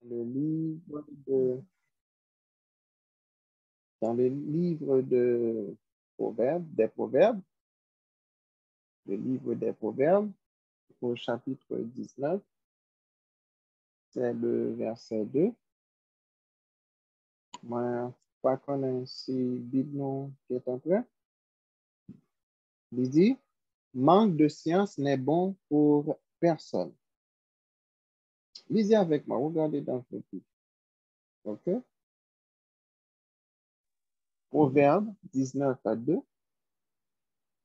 le livre de, dans le livre de Proverbes, des Proverbes, le livre des Proverbes, au chapitre 19, c'est le verset 2. Moi, pas connaître si Bible nous est en train. Il dit, manque de science n'est bon pour personne. Lisez avec moi, regardez dans le petit. OK? Proverbe 19 à 2.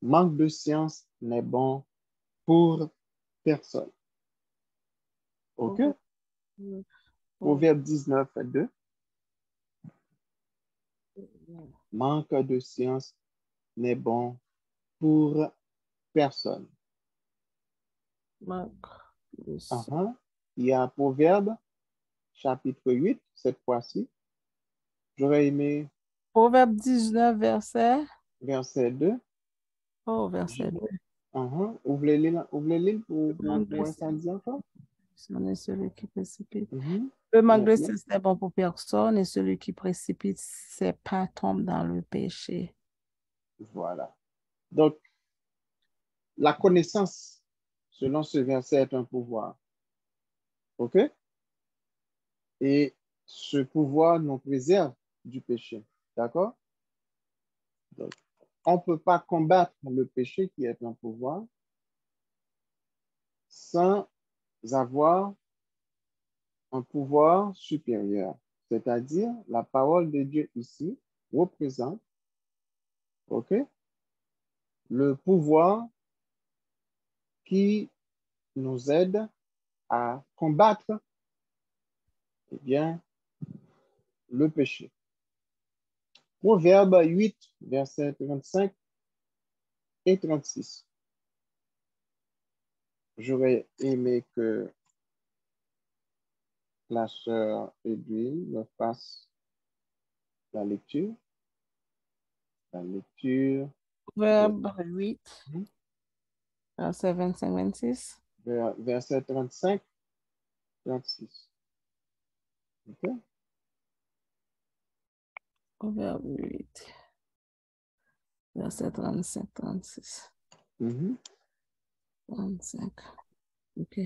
Manque de science n'est bon pour personne. OK? Proverbe 19 à 2. Manque de science n'est bon pour personne. Manque de science. Il y a Proverbe, chapitre 8, cette fois-ci. J'aurais aimé Proverbe 19, verset 2. Oh, verset 2. Ouvrez-le Manque de pour incendie encore. science est celui qui précipite. Le manque de Maintenant, science n'est bon pour personne et celui qui précipite ses pas tombe dans le péché. voilà. Donc, la connaissance, selon ce verset, est un pouvoir. OK? Et ce pouvoir nous préserve du péché. D'accord? Donc, on ne peut pas combattre le péché qui est un pouvoir sans avoir un pouvoir supérieur. C'est-à-dire, la parole de Dieu ici représente, OK, le pouvoir qui nous aide à combattre, eh bien, le péché. Proverbe 8, versets 35 et 36. J'aurais aimé que la sœur Edwin me fasse la lecture. La lecture. Proverbe 8, verset 25-26. Verset 35, 36. OK? Proverbe 8, verset 35-36. 35. OK.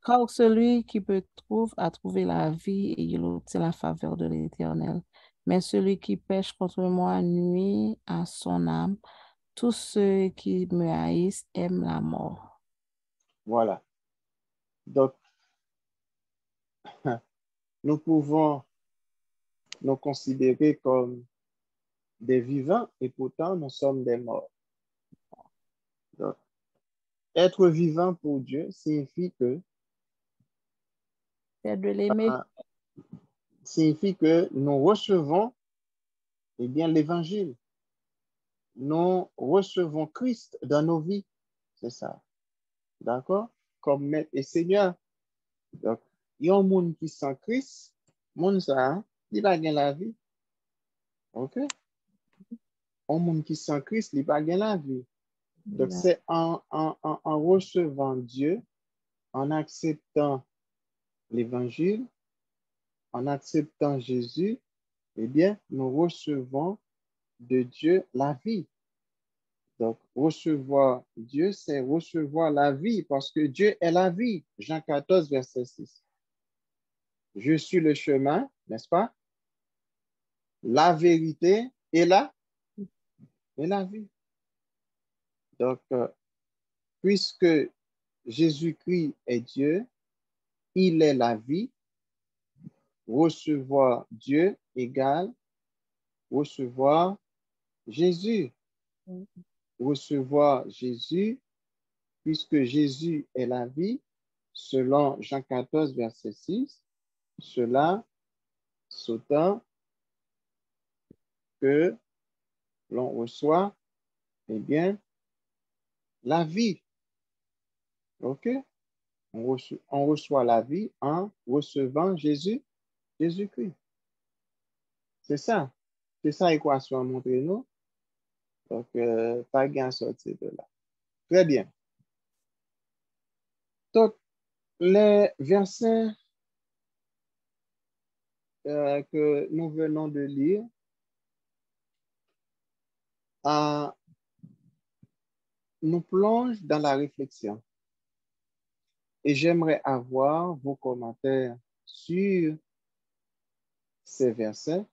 Car celui qui peut trouver a trouvé la vie et il obtient la faveur de l'Éternel. Mais celui qui pêche contre moi nuit à son âme. Tous ceux qui me haïssent aiment la mort. Voilà. Donc, nous pouvons nous considérer comme des vivants et pourtant nous sommes des morts. Donc, être vivant pour Dieu signifie que, C'est de l'aimer. signifie que nous recevons eh bien, l'évangile. Nous recevons Christ dans nos vies. C'est ça. D'accord? Comme Maître et Seigneur. Donc, il y a un monde qui sans Christ, monde ça, il va gagner la vie. OK? Un monde qui sans Christ, il va gagner la vie. Donc, c'est en recevant Dieu, en acceptant l'évangile, en acceptant Jésus, eh bien, nous recevons de Dieu la vie. Donc, recevoir Dieu, c'est recevoir la vie parce que Dieu est la vie. Jean 14, verset 6. Je suis le chemin, n'est-ce pas? La vérité et la vie. Donc, puisque Jésus-Christ est Dieu, il est la vie. Recevoir Dieu égale recevoir Jésus. Recevoir Jésus, puisque Jésus est la vie, selon Jean 14, verset 6, cela sautant que l'on reçoit, eh bien, la vie. OK? On reçoit la vie en recevant Jésus-Christ. C'est ça. C'est ça l'équation à montrer nous. Donc, pas gain sortir de là. Très bien. Donc, les versets que nous venons de lire nous plonge dans la réflexion. Et j'aimerais avoir vos commentaires sur ces versets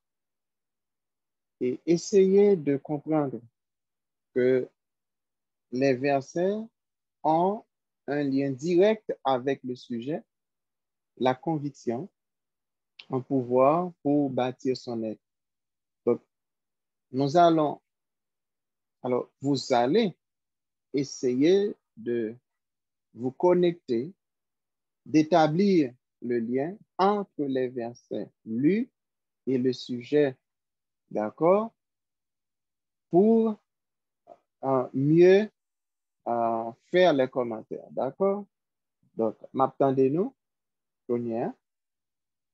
et essayer de comprendre que les versets ont un lien direct avec le sujet, la conviction, un pouvoir pour bâtir son être. Donc, vous allez essayer de vous connecter, d'établir le lien entre les versets lus et le sujet, d'accord, pour mieux faire les commentaires, d'accord? Donc, m'attendez-nous, première,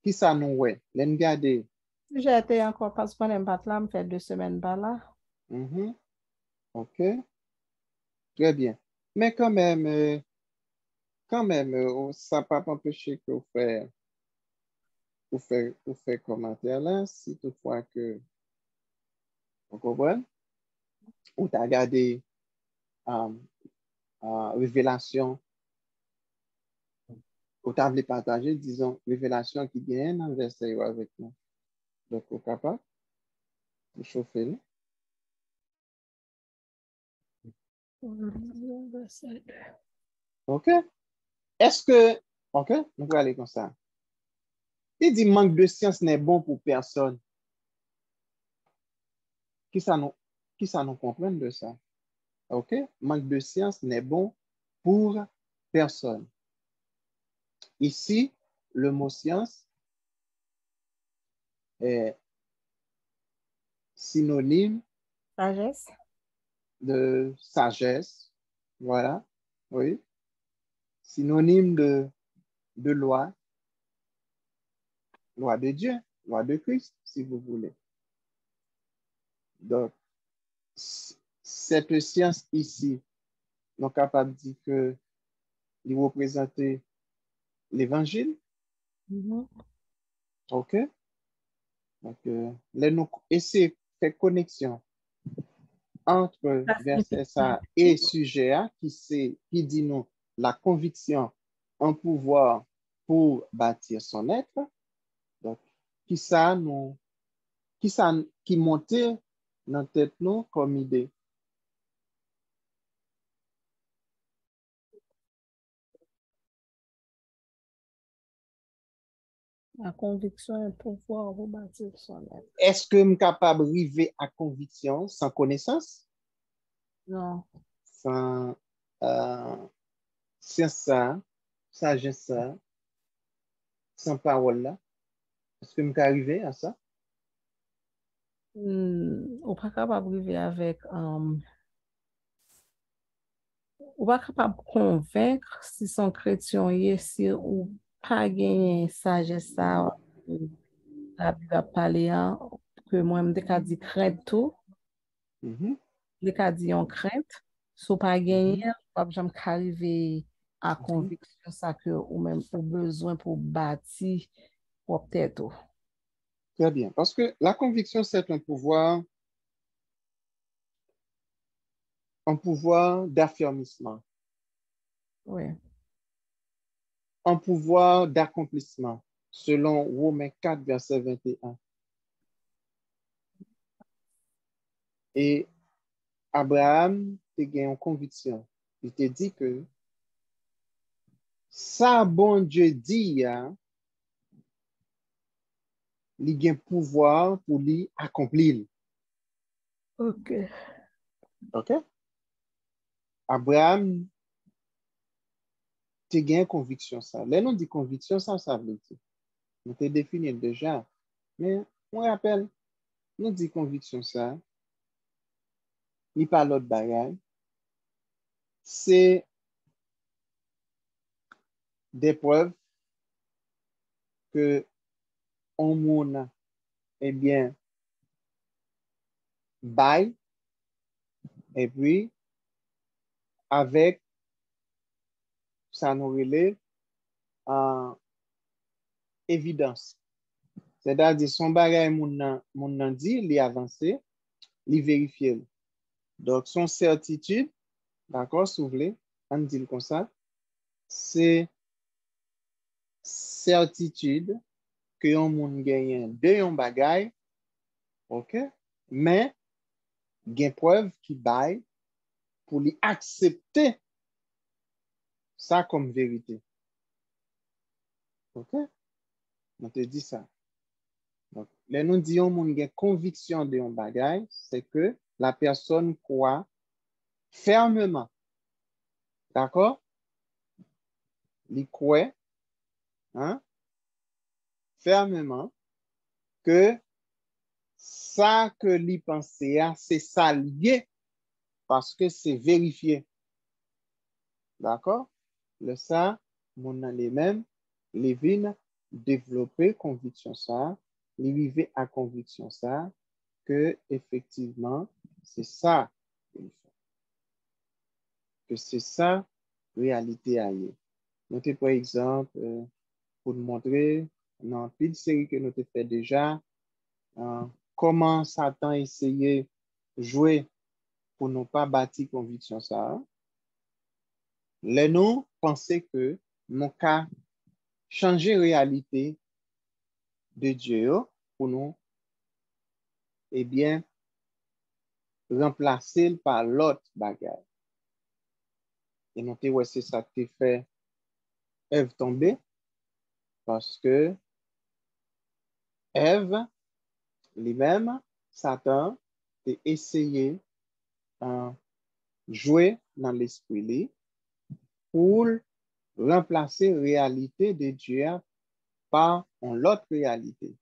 qui ça nous ouais, l'en garder. J'ai été encore parce qu'on n'aime pas là, me fait 2 semaines par là. OK, très bien. Mais quand même, ça ne pas empêcher que vous faites commentaire là, si toutefois que vous comprenez, ou tu as regardé euh, Révélation, ou tu as partager, disons, Révélation qui gagne dans le verset avec nous. Donc, vous êtes capable de chauffer là. OK? Est-ce que, OK, nous allons aller comme ça. Il dit manque de science n'est bon pour personne. Qui ça nous comprend de ça? OK? Manque de science n'est bon pour personne. Ici, le mot science est synonyme Sagesse. de sagesse. Voilà. Oui. Synonyme de loi de Dieu, loi de Christ, si vous voulez. Donc, cette science ici, nous sommes capables de dire que il représente l'évangile. OK? Donc, là, nous essayons de faire connexion entre verset ça et sujet qui dit nous la conviction, un pouvoir pour bâtir son être. Donc, qui montait dans tête nous comme idée. La conviction et le pouvoir pour bâtir son être. Est-ce que je suis capable d'arriver à conviction sans connaissance? Non. Sans ça, sagesse, sans parole là? Est-ce que je peux arriver à ça? Ou pas capable de vivre avec, ou pas capable de convaincre si son chrétien est si ou pas gagné sagesse ça, la Bible a parlé que moi-même dès qu'a dit crainte tout, dès qu'a dit on crainte, si pas gagné, pas jamais arriver à conviction ça que ou même au besoin pour bâtir pour peut-être. Très bien. Parce que la conviction, c'est un pouvoir d'affirmissement, Oui. un pouvoir d'accomplissement, selon Romains 4, verset 21. Et Abraham te gagné une conviction. Il te dit que ça, bon Dieu dit, il a un pouvoir pour lui accomplir. OK. OK? Abraham te gagné conviction ça. Là, on dit conviction, ça veut dire. On te définit déjà. Mais on rappelle, nous dit conviction ça, ni pas l'autre bagage. C'est des preuves que on monde, eh bien, bail, et puis, avec, ça nous relève en évidence. C'est-à-dire, son bagage, mon nan dit, il avancé, il vérifié. Donc, son certitude, d'accord, si vous voulez, on dit comme ça, c'est certitude que yon moun gagne de yon bagay, ok, mais gen preuve qui bail pour lui accepter ça comme vérité. Ok, on te dit ça. Donc, les nous disons moun gen conviction de yon bagay, c'est que la personne croit fermement, d'accord, il croit, hein, fermement que ça que li pensait, c'est ça lié parce que c'est vérifié. D'accord? Le ça, mon les mêmes, les vins développer conviction ça, les vivre à conviction ça, que effectivement, c'est ça qu'il faut. Que c'est ça, réalité ailleurs. Notez par exemple, pour nous montrer, dans une série que nous avons fait déjà, comment Satan essayait de jouer pour ne pas bâtir conviction ça. Les nous pensaient que mon cas changer réalité de Dieu pour nous, eh bien, remplacer par l'autre bagage. Et nous, c'est ça qui fait Ève tomber parce que Ève, lui-même, Satan, a essayé de jouer dans l'esprit pour remplacer la réalité de Dieu par l'autre réalité.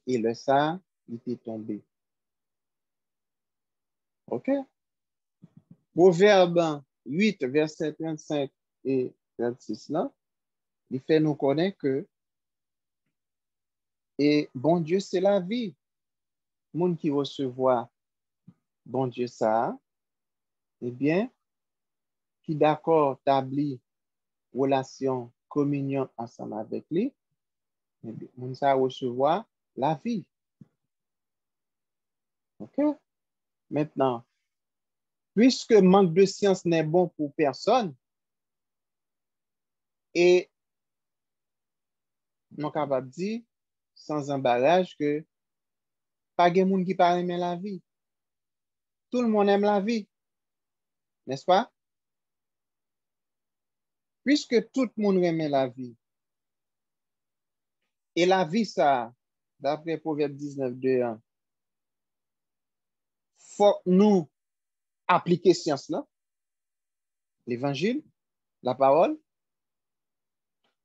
Et le ça, il est tombé. OK? Proverbe 8, verset 35 et 36 là, il fait nous connaître que et bon Dieu, c'est la vie. Monde qui recevoir bon Dieu ça, eh bien, qui d'accord établir relation, communion ensemble avec lui, eh bien, monde ça recevoir la vie. OK? Maintenant, puisque manque de science n'est bon pour personne, et non capable de dire sans emballage que pas de monde qui pas aimer la vie. Tout le monde aime la vie, n'est-ce pas? Puisque tout le monde aime la vie, et la vie, ça, d'après Proverbe 19, 2, faut nous appliquer science là, l'évangile, la parole,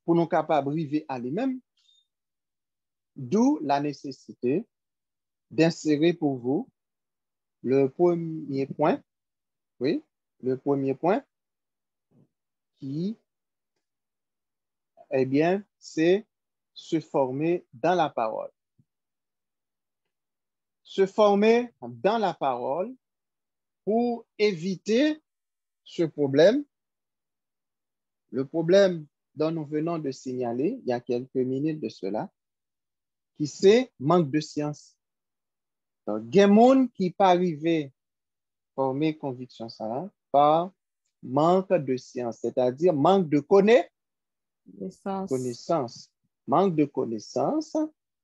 pour nous capables d'arriver à lui-même, d'où la nécessité d'insérer pour vous le premier point, oui, le premier point qui, eh bien, c'est se former dans la parole. Se former dans la parole pour éviter ce problème. Le problème dont nous venons de signaler il y a quelques minutes de cela, qui c'est manque de science. Donc, il y a des gens qui pas arrivé à former conviction ça par manque de science, c'est-à-dire manque de connaissance. Manque de connaissance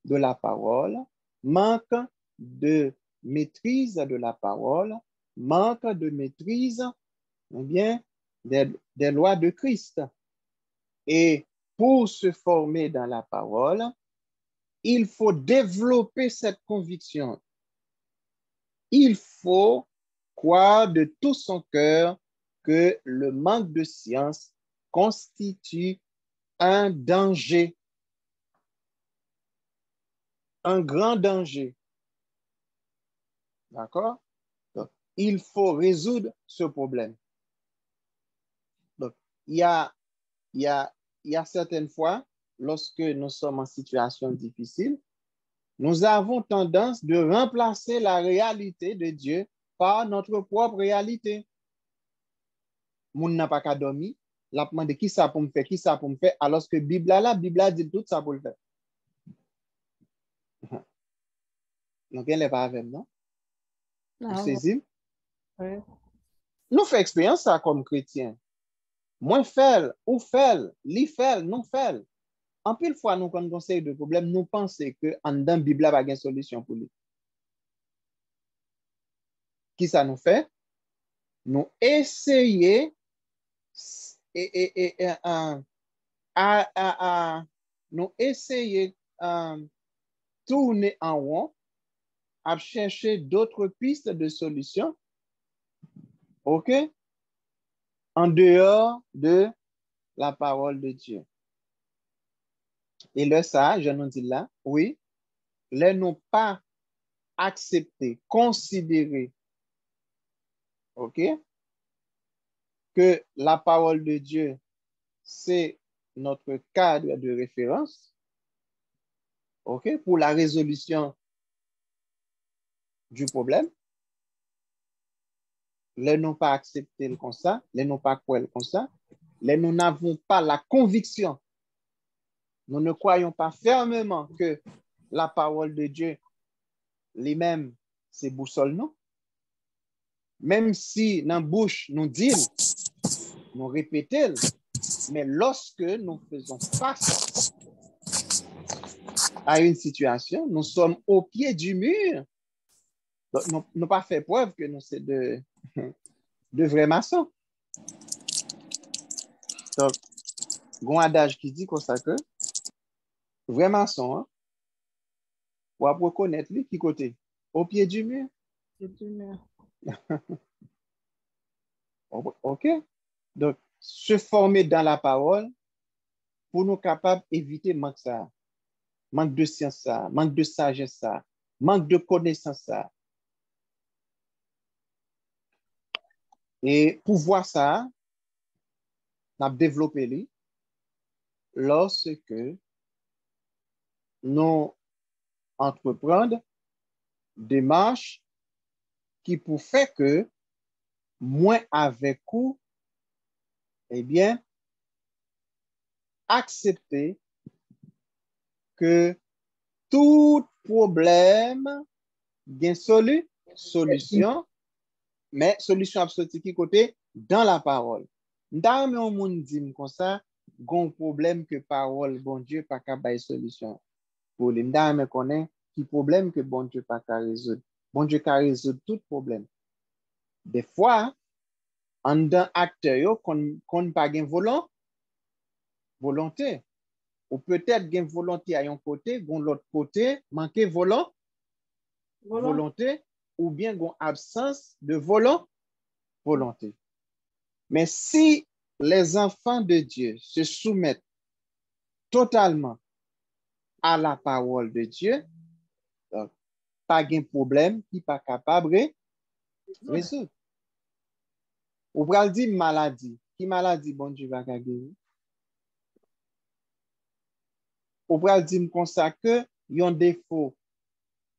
de la parole, manque de maîtrise de la parole, manque de maîtrise, eh bien, des lois de Christ. Et pour se former dans la parole, il faut développer cette conviction. Il faut croire de tout son cœur que le manque de science constitue un danger, un grand danger. D'accord? Donc, il faut résoudre ce problème. Donc, il y a certaines fois, lorsque nous sommes en situation difficile, nous avons tendance de remplacer la réalité de Dieu par notre propre réalité. Moun n'a pas qu'à dormir, la demande qui ça pour me faire, qui ça pour me faire, alors que la Bible dit tout ça pour le faire. Donc, elle n'est pas avec nous. Vous Ah, saisissez? ouais. Nous faisons expérience ça comme chrétiens. Moi, fait, ou fait, li fait, non fait. En pile fois, nous, quand nous conseillons de problème, nous pensons que en dans la Bible, il n'y a pas de solution pour lui. Qui ça nous fait? Nous essayons nous essayer tourner en rond à chercher d'autres pistes de solutions, OK, en dehors de la parole de Dieu. Et là, ça, je nous dis là, oui, les n'ont pas accepté, considéré, OK, que la parole de Dieu, c'est notre cadre de référence, OK, pour la résolution du problème. Les n'ont pas accepté le comme ça, les n'ont pas cru comme ça, les nous n'avons pas la conviction, nous ne croyons pas fermement que la parole de Dieu lui-même, c'est boussole, non? Même si dans la bouche, nous disons, nous répétons, mais lorsque nous faisons face à une situation, nous sommes au pied du mur. Donc, nous n'avons pas fait preuve que nous sommes de vrais maçons. Donc, il y a un adage qui dit comme ça que vrai maçon, hein, pour reconnaître lui qui côté? Au pied du mur. OK? Donc, se former dans la parole pour nous capables d'éviter manque ça, manque de science ça, manque de sagesse ça, manque de connaissance ça. Et pour voir ça, on a développé lui lorsque nous entreprendre des marches qui pour faire que moins avec vous, eh bien, accepter que tout problème a solution, mais solution absolue qui côté dans la parole. Dans le monde dit comme ça, gon problème que parole bon Dieu pas capable solution pour les me connaît qui problème que bon Dieu pas capable résoudre. Bon Dieu peut résoudre tout problème. Des fois en dans acteur yo qu'on pas gain volonté ou peut-être gain volonté à un côté, gon l'autre côté manquer volonté ou bien gon absence de volonté. Mais si les enfants de Dieu se soumettent totalement à la parole de Dieu, donc, pas de problème qui pas capable de résoudre. Ou pral dire maladie. Qui maladie, bon Dieu va guérir? Ou pral dire comme ça que yon défaut,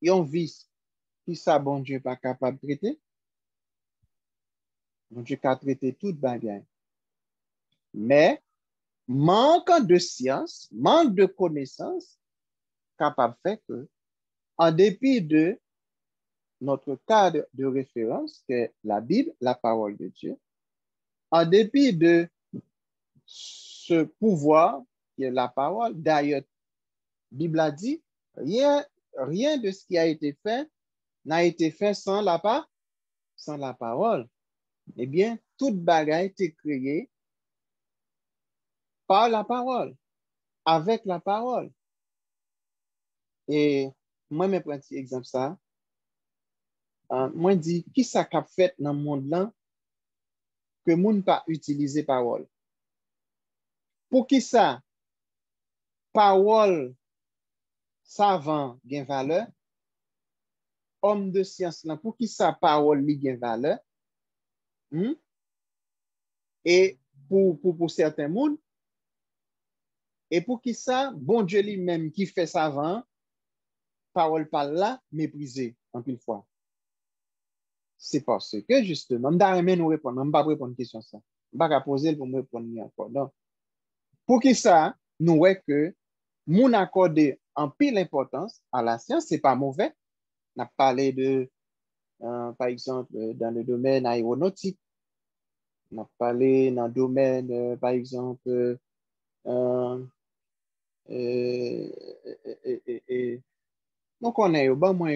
yon vice, qui ça, bon Dieu pas capable de traiter? Bon Dieu a traité toute bagarre. Mais, manque de science, manque de connaissance, capable de faire que, en dépit de notre cadre de référence, qui est la Bible, la parole de Dieu, en dépit de ce pouvoir qui est la parole, d'ailleurs, la Bible a dit, rien de ce qui a été fait n'a été fait sans la parole. Eh bien, toute bagarre a été créée par la parole, avec la parole. Et moi, je prends un petit exemple ça. Moi, je dis, qui ça qu'a fait dans le monde là que moun pas utiliser parole? Pour qui ça? Parole savant gen valeur, homme de science là, pour qui ça parole li gen valeur? Et pour certains moun, et pour qui ça, bon Dieu lui-même qui fait savant, parole par là, méprisé en pile fois. C'est parce que justement, je vais nous répondre, je ne vais pas répondre à une question ça. Je ne vais pas poser pour me répondre encore. Donc, pour qui ça, nous voyons que mon accordé en pile importance à la science, c'est pas mauvais. On a parlé de, par exemple, dans le domaine aéronautique, on a parlé dans le domaine, par exemple, euh, nous connaissons, bon, moi,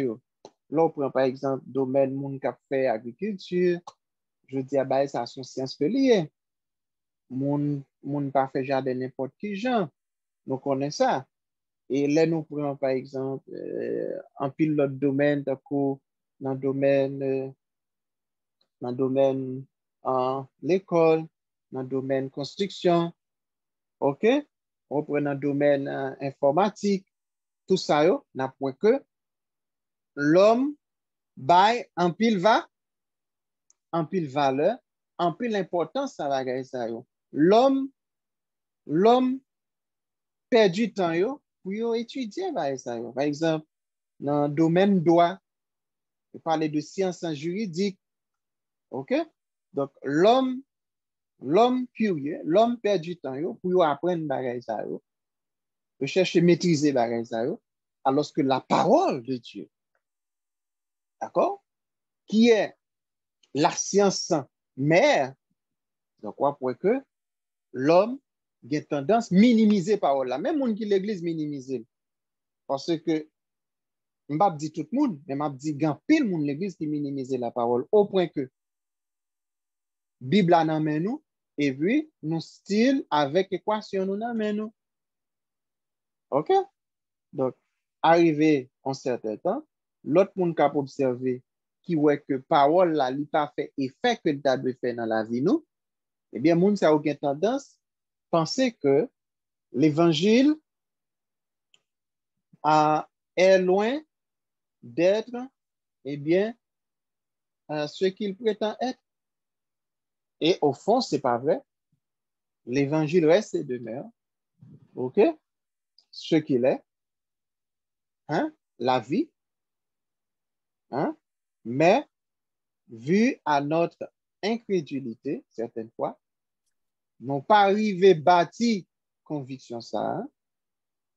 là, on prend par exemple, domaine moun qui fait agriculture, je dis, ah, bah, ça, sont sciences liées. Moun pas fait jardin n'importe qui genre. Nous connaissons ça. Et là, nous prenons par exemple un pilote domaine, dans le domaine, dans le domaine l'école, dans le domaine construction, OK? On prend dans le domaine informatique, tout ça, n'a point que l'homme bail en pile valeur, en pile importance à la ça yo. L'homme perd du temps yo pour étudier ça yo. Par exemple, dans le domaine droit, je parle de sciences juridiques, OK? Donc l'homme curieux, l'homme perd du temps yo pour apprendre ça yo, pour chercher maîtriser ça yo, alors que la parole de Dieu, d'accord? Qui est la science mère, donc quoi pour que l'homme a tendance à minimiser parole là. Même monde qui l'église minimiser. Parce que, je ne vais pas dire tout le monde, mais je vais dire grand pile monde l'église qui minimise la parole. Au point que, Bible a dans nous, et puis, nous style avec équation nous dans nous. OK? Donc, arrivé en certain temps, l'autre monde qui a observé qui voit que parole là, n'a pas fait effet que le doit faire dans la vie nous, eh bien, monde ça a aucune tendance à penser que l'évangile est loin d'être, eh bien, ce qu'il prétend être. Et au fond, c'est pas vrai. L'évangile reste et demeure. OK? Ce qu'il est. Hein? La vie. Hein? Mais, vu à notre incrédulité, certaines fois, n'ont pas arrivé bâti conviction ça, hein?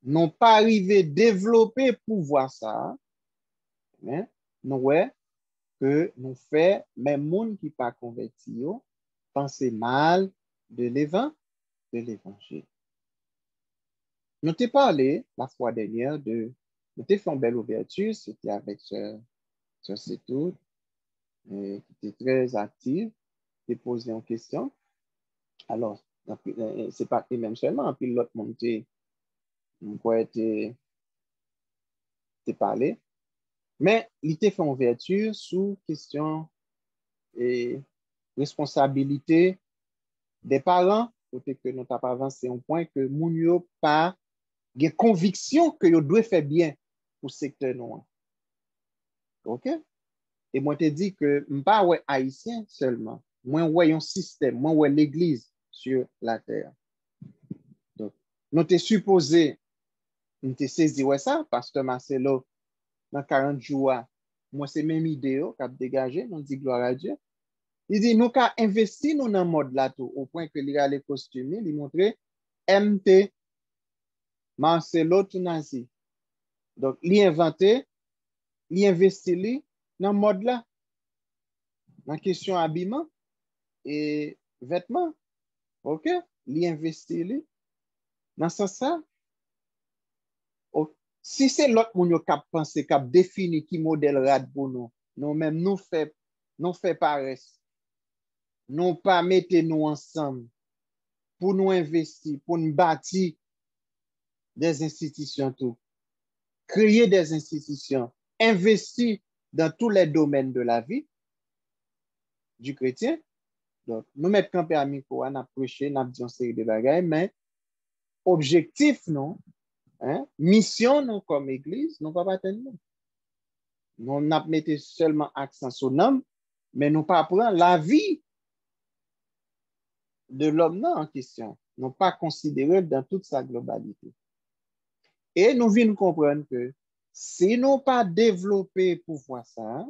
N'ont pas arrivé développer pouvoir ça, hein? Nous, ouais, que nous fait même monde qui pas converti, penser mal de l'évangile. Nous t'ai parlé la fois dernière nous t'ai fait une belle ouverture, c'était avec ce Setout, qui était très active, qui posé une question. Alors, c'est pas même seulement, puis l'autre monde t'ai parlé, mais il t'a fait une ouverture sous question et responsabilité des parents, côté que nous t'avons avancé un point que moun yo pas des convictions que yo doit faire bien pour le secteur noir. OK? Et moi, te dit que je ne pas ouais haïtien seulement. Moi, ouais un système, moi, ouais l'église sur la terre. Donc, nous te supposé, nous te saisi ouais ça, Pasteur Marcelo, dans 40 jours, moi, c'est même idée qui a dégagé, nous dit gloire à Dieu. Il dit, nous avons investi dans le mode là tout, au point que les a les costumes, il montre MT, Marcelo Tunazi. Donc, il a inventé, il a investi dans le mode là, dans la question habillement et vêtements. OK? Il a investi dans ce sens. Si c'est l'autre monde qui a pensé, qui a défini qui modèle rad pour nous, nous-mêmes, nous fait paresse. Nous pas mettre nous ensemble pour nous investir, pour nous bâtir des institutions tout. Créer des institutions, investir dans tous les domaines de la vie du chrétien. Donc, nous mettons campé à micro, on a prêché, on a dit une série de bagages, mais objectif, non, hein, mission, non, comme église, nous ne pas atteindre. Nous n'a mis seulement accent sur l'homme, mais nous pas prendre la vie de l'homme en question. Nous pas considérer dans toute sa globalité. Et nous venons comprendre que si nous pas développer pouvoir ça,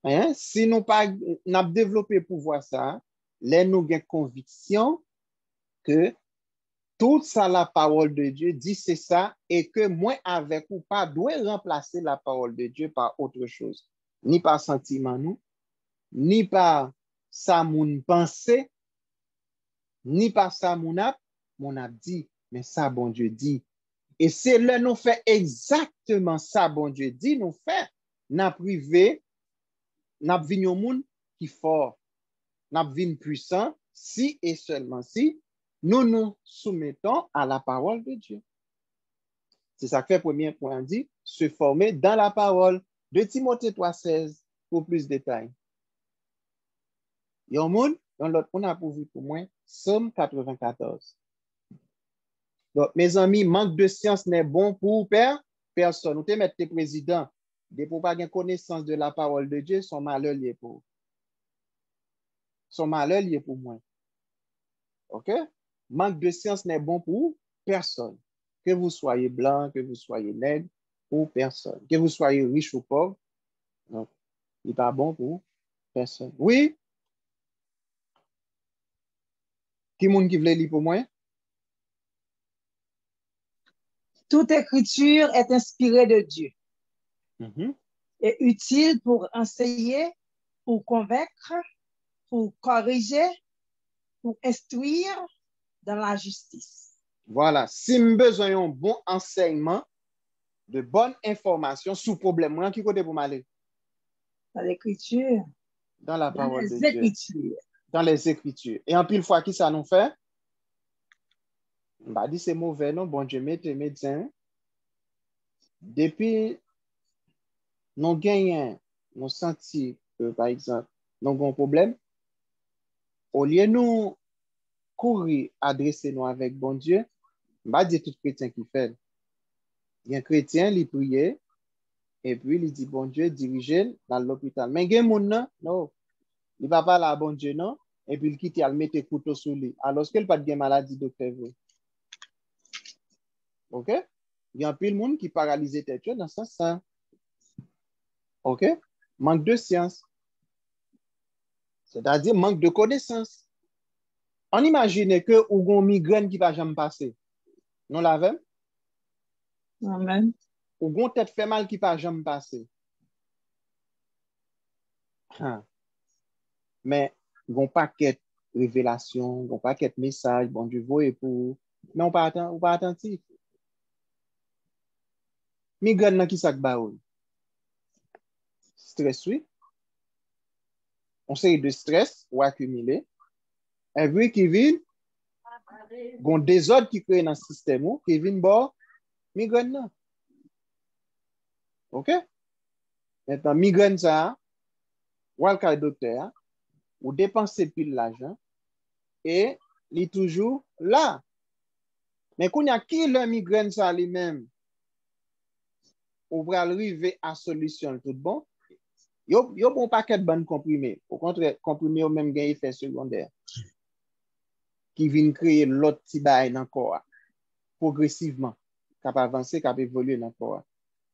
hein, si nous pas n'a développé pouvoir ça, là nous avons conviction que Tout ça, la parole de Dieu dit, c'est ça, et que moi, avec ou pas, doit remplacer la parole de Dieu par autre chose. Ni par sentiment, nous, ni par ça, mon pensée, ni par ça, mon ap dit, mais ça, bon Dieu dit. Et c'est là, nous fait exactement ça, bon Dieu dit, nous fait, n'a privé, n'a vu un monde qui fort, n'a vu puissant, si et seulement si, nous nous soumettons à la parole de Dieu. C'est ça que fait premier point dit, se former dans la parole de Timothée 3,16 pour plus de détails. Il y a un monde, dans l'autre, on a pourvu pour moi, Somme 94. Donc, mes amis, manque de science n'est bon pour personne. Nous te mettre tes présidents, des pour pas avoir connaissance de la parole de Dieu, son malheur lié pour. Son malheur lié pour moi. OK? Manque de science n'est bon pour personne. Que vous soyez blanc, que vous soyez nègre, pour personne. Que vous soyez riche ou pauvre, non, il n'est pas bon pour personne. Oui? Qui monde qui veut lire pour moi? Toute écriture est inspirée de Dieu et utile pour enseigner, pour convaincre, pour corriger, pour instruire dans la justice. Voilà. Si nous avons besoin d'un bon enseignement, de bonnes informations sur le problème, qui côté pour m'aller? Dans l'écriture. Dans la parole de Dieu. Dans les Écritures. Et en pile fois, qui ça nous fait? On va dire c'est mauvais, non? Bon Dieu, mettez médecin. Depuis, nous gagnons, nous senti que, par exemple, nous avons un problème. Au lieu de nous courir, adresser nous avec bon Dieu, on va dire tout chrétien qui fait. Il y a un chrétien, il prie, et puis il dit, bon Dieu, dirigez dans l'hôpital. Mais il y a un monde, non, il ne va pas là, bon Dieu, non, et puis il quitte, il met le couteau sur lui. Alors qu'il n'y a pas de maladie, docteur. OK? Il y a un peu de monde qui paralyse tête dans ce sens. OK? Manque de science. C'est-à-dire manque de connaissance. On imagine que ou gon migraine qui va jamais passer. Non la même? Amen. Ou gon tête fait mal qui va jamais passer. Mais gon paquet révélation, gon paquet message, bon Dieu voye pour mais on pas attentif. Migraine nan qui sak ba ou? Stress oui. On sait de stress ou accumulé. Et puis qui vient gon désordre qui crée dans le système ou qui vient bon migraine nan. OK? Maintenant migraine ça ou al ka docteur ou dépenser pile l'argent et il est toujours là. Mais quand il y a qui le migraine ça lui-même ou va arriver à solution tout bon. Yo bon paquet de bonnes comprimés. Au contraire, comprimés au même gain effet secondaire qui viennent créer l'autre petit bail dans le corps progressivement, cap avancer, cap évoluer dans le corps.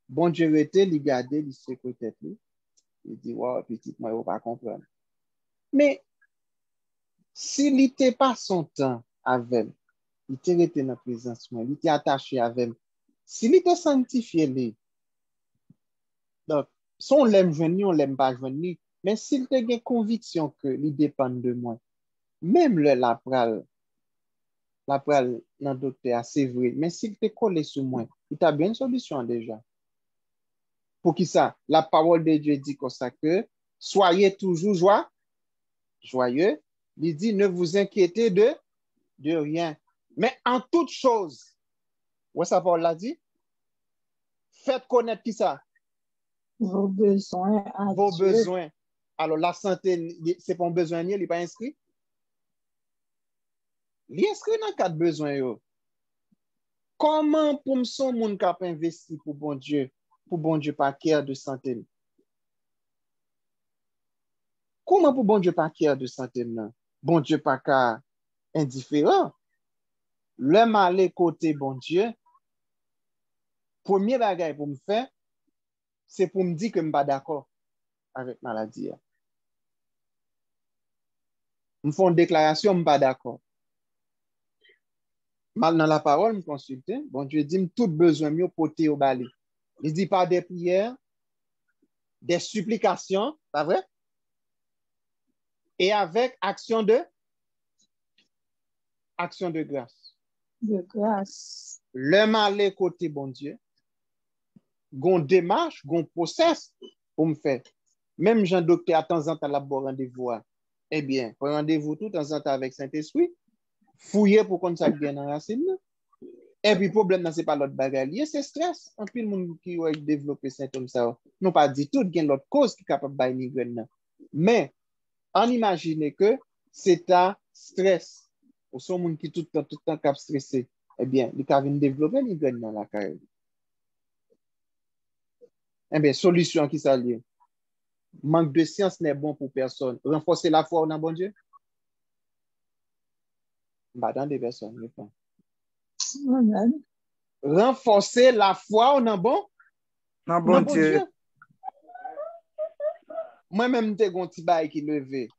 Bon Dieu était, il garder, il se peut-être lui. Il dit wow, petit moi il pas comprendre. Mais s'il n'était pas son temps avec, il était resté dans la présence, il était attaché avec, s'il était sanctifié, lui, donc, son l'aime venir, on l'aime pas venir, mais s'il te une conviction que il dépend de moi, même la pral dans docteur, c'est vrai, mais s'il te colle sur moi, il t'a bien une solution déjà. Pour qui ça? La parole de Dieu dit comme ça que soyez toujours joyeux. Il dit ne vous inquiétez de rien. Mais en toute chose, où ça Paul l'a dit? Faites connaître qui ça? Vos besoins à Vos Dieu. besoins. Alors, la santé, c'est pas un besoin, il n'est pas inscrit. Il est inscrit dans quatre besoins. Yo. Comment pour son monde cap investi pour bon Dieu pas care de santé? Comment pour bon Dieu pas care de santé? Bon Dieu pas cas indifférent. Le mal côté bon Dieu, premier bagage pour me faire, c'est pour me dire que je ne suis pas d'accord avec la maladie. Je fais une déclaration, je ne suis pas d'accord. Mal dans la parole, me consulter. Bon Dieu dit, tout besoin mieux porter au balai. Il dit par des prières, des supplications, pas vrai? Et avec action de grâce. De grâce. Le mal côté bon Dieu, gon démarche, gon process pour me faire. Même Jean docteur à temps en temps la bon rendez-vous. Eh bien, pour rendez-vous tout temps en temps avec Saint-Esprit, fouiller pour qu'on ça bien dans racine. Et puis problème c'est pas l'autre bagarre, c'est stress. En plus le monde qui a développé symptômes ça. Non pas dit tout gain l'autre cause qui capable de migraine. Mais on imagine que c'est un stress. Ou son monde qui tout le temps cap stressé. Eh bien, il a développer migraine dans la carrière. Eh bien, solution qui s'allie. Manque de science n'est bon pour personne. Renforcer la foi dans bon Dieu. Bah, dans des personnes, Amen. Renforcer la foi dans bon Dieu. Moi-même, j'ai un petit bail qui levé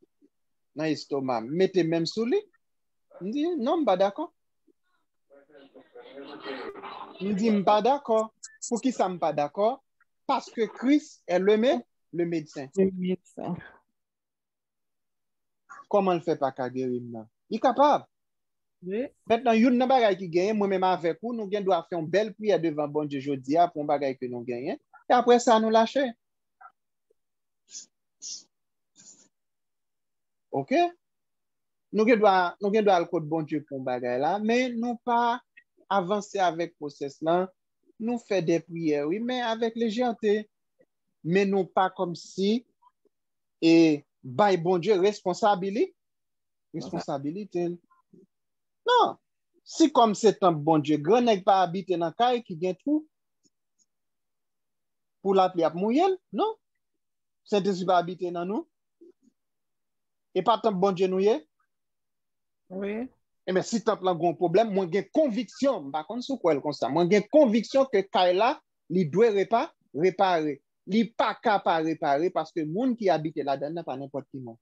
dans l'estomac. Mettez même sous lui. Je dis, non, je pas d'accord. Je dis, je pas d'accord. Pour qui ça, je pas d'accord? Parce que Christ est le médecin. Le médecin. Comment il fait pas qu'à guérir? Il est capable. Oui. Maintenant, il y a une bagaille qui gagne, moi-même avec vous, nous devons faire une belle prière devant bon Dieu jeudi pour une bagaille que nous gagnons. Et après ça, nous lâcher. OK? Nous devons le code bon Dieu pour une bagaille là, mais nous pas avancer avec le process là. Nous faire des prières, oui, mais avec légèreté. Mais non pas comme si, et by bon Dieu, responsabilité. Non. Si comme c'est un bon Dieu, grand nèg pas habiter dans caille qui gagne tout pour la pluie à mouiller, non. Saint-Esprit pas habiter dans nous. Et pas tant bon Dieu nous y est. Oui. Et mais si tant là un problème, moi j'ai conviction, par contre sous quoi comme ça. Moi j'ai conviction que caille là, il doit réparer. Il pas capable réparer parce que monde qui habite là-dedans n'est pas n'importe qui monde.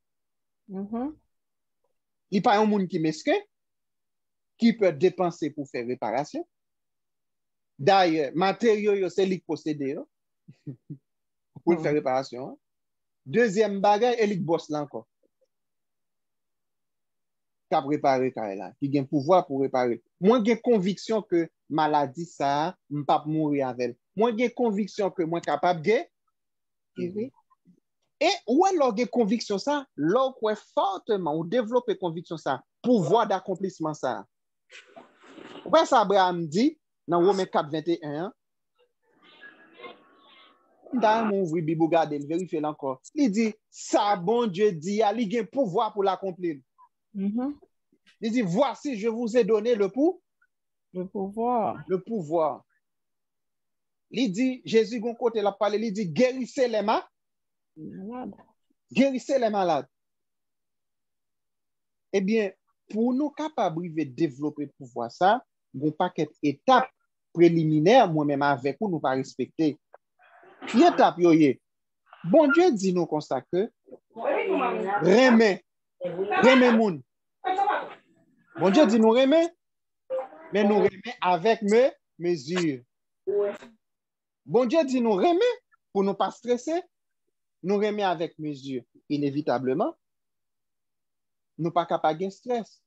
Il pas un monde qui mesquin qui peut dépenser pour faire réparation. D'ailleurs, matériaux, c'est lui qui possède pour faire réparation. Deuxième bagage, il bosse là encore. Qui a préparé là, qui a un pouvoir pour réparer. Moi, j'ai conviction que maladie, ça, je ne peux pas mourir avec elle. Moi, j'ai conviction que moi, capable de guérir. Et où est-ce que conviction ça? Lorsque fortement, ou développer conviction ça, pouvoir d'accomplissement ça. Ouais, ça, Abraham dit, dans Romains 4, 21, dans mon ouvri Bible, regardez, vérifiez encore. Il dit, ça, bon Dieu dit, il a un pouvoir pour l'accomplir. Il dit, voici, je vous ai donné le pouvoir. Le pouvoir. Il dit, Jésus, gon côté la parole, il dit, guérissez les malades. Guérissez les malades. Eh bien, pour nous capables de développer le pouvoir, ça, un paquet d'étapes préliminaires, moi-même avec vous, nous pas respecter. Étape, bon Dieu dit nous comme ça que, remets moun. Bon Dieu dit nous remets, mais nous remets avec mesure. Bon Dieu dit nous remets pour ne pas stresser, nous remet avec mesure. Inévitablement, nous pas capable de stress.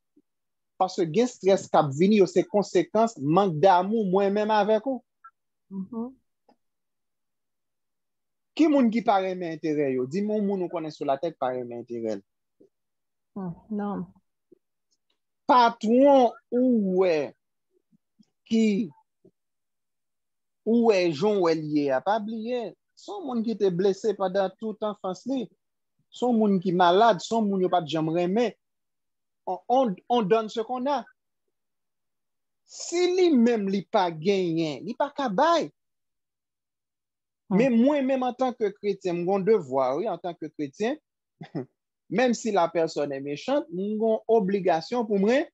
Parce que le stress qui vient, c'est conséquences, manque d'amour, moi-même avec vous. Qui moun qui paraît mes intérêts? Dis-moi, moun nous connaît sur la tête paraît mes intérêts. Non. Patron ou est qui ou est Jean ou est lié à pas oublier. Son moun qui était blessé pendant toute enfance li. Son moun qui malade, son moun yo pas jamais remet. On donne ce qu'on a. Si lui-même li pas gagné, li pas kabay. Mais moi-même en tant que chrétien, mon devoir, oui, en tant que chrétien, même si la personne est méchante, mon obligation pour moi-même.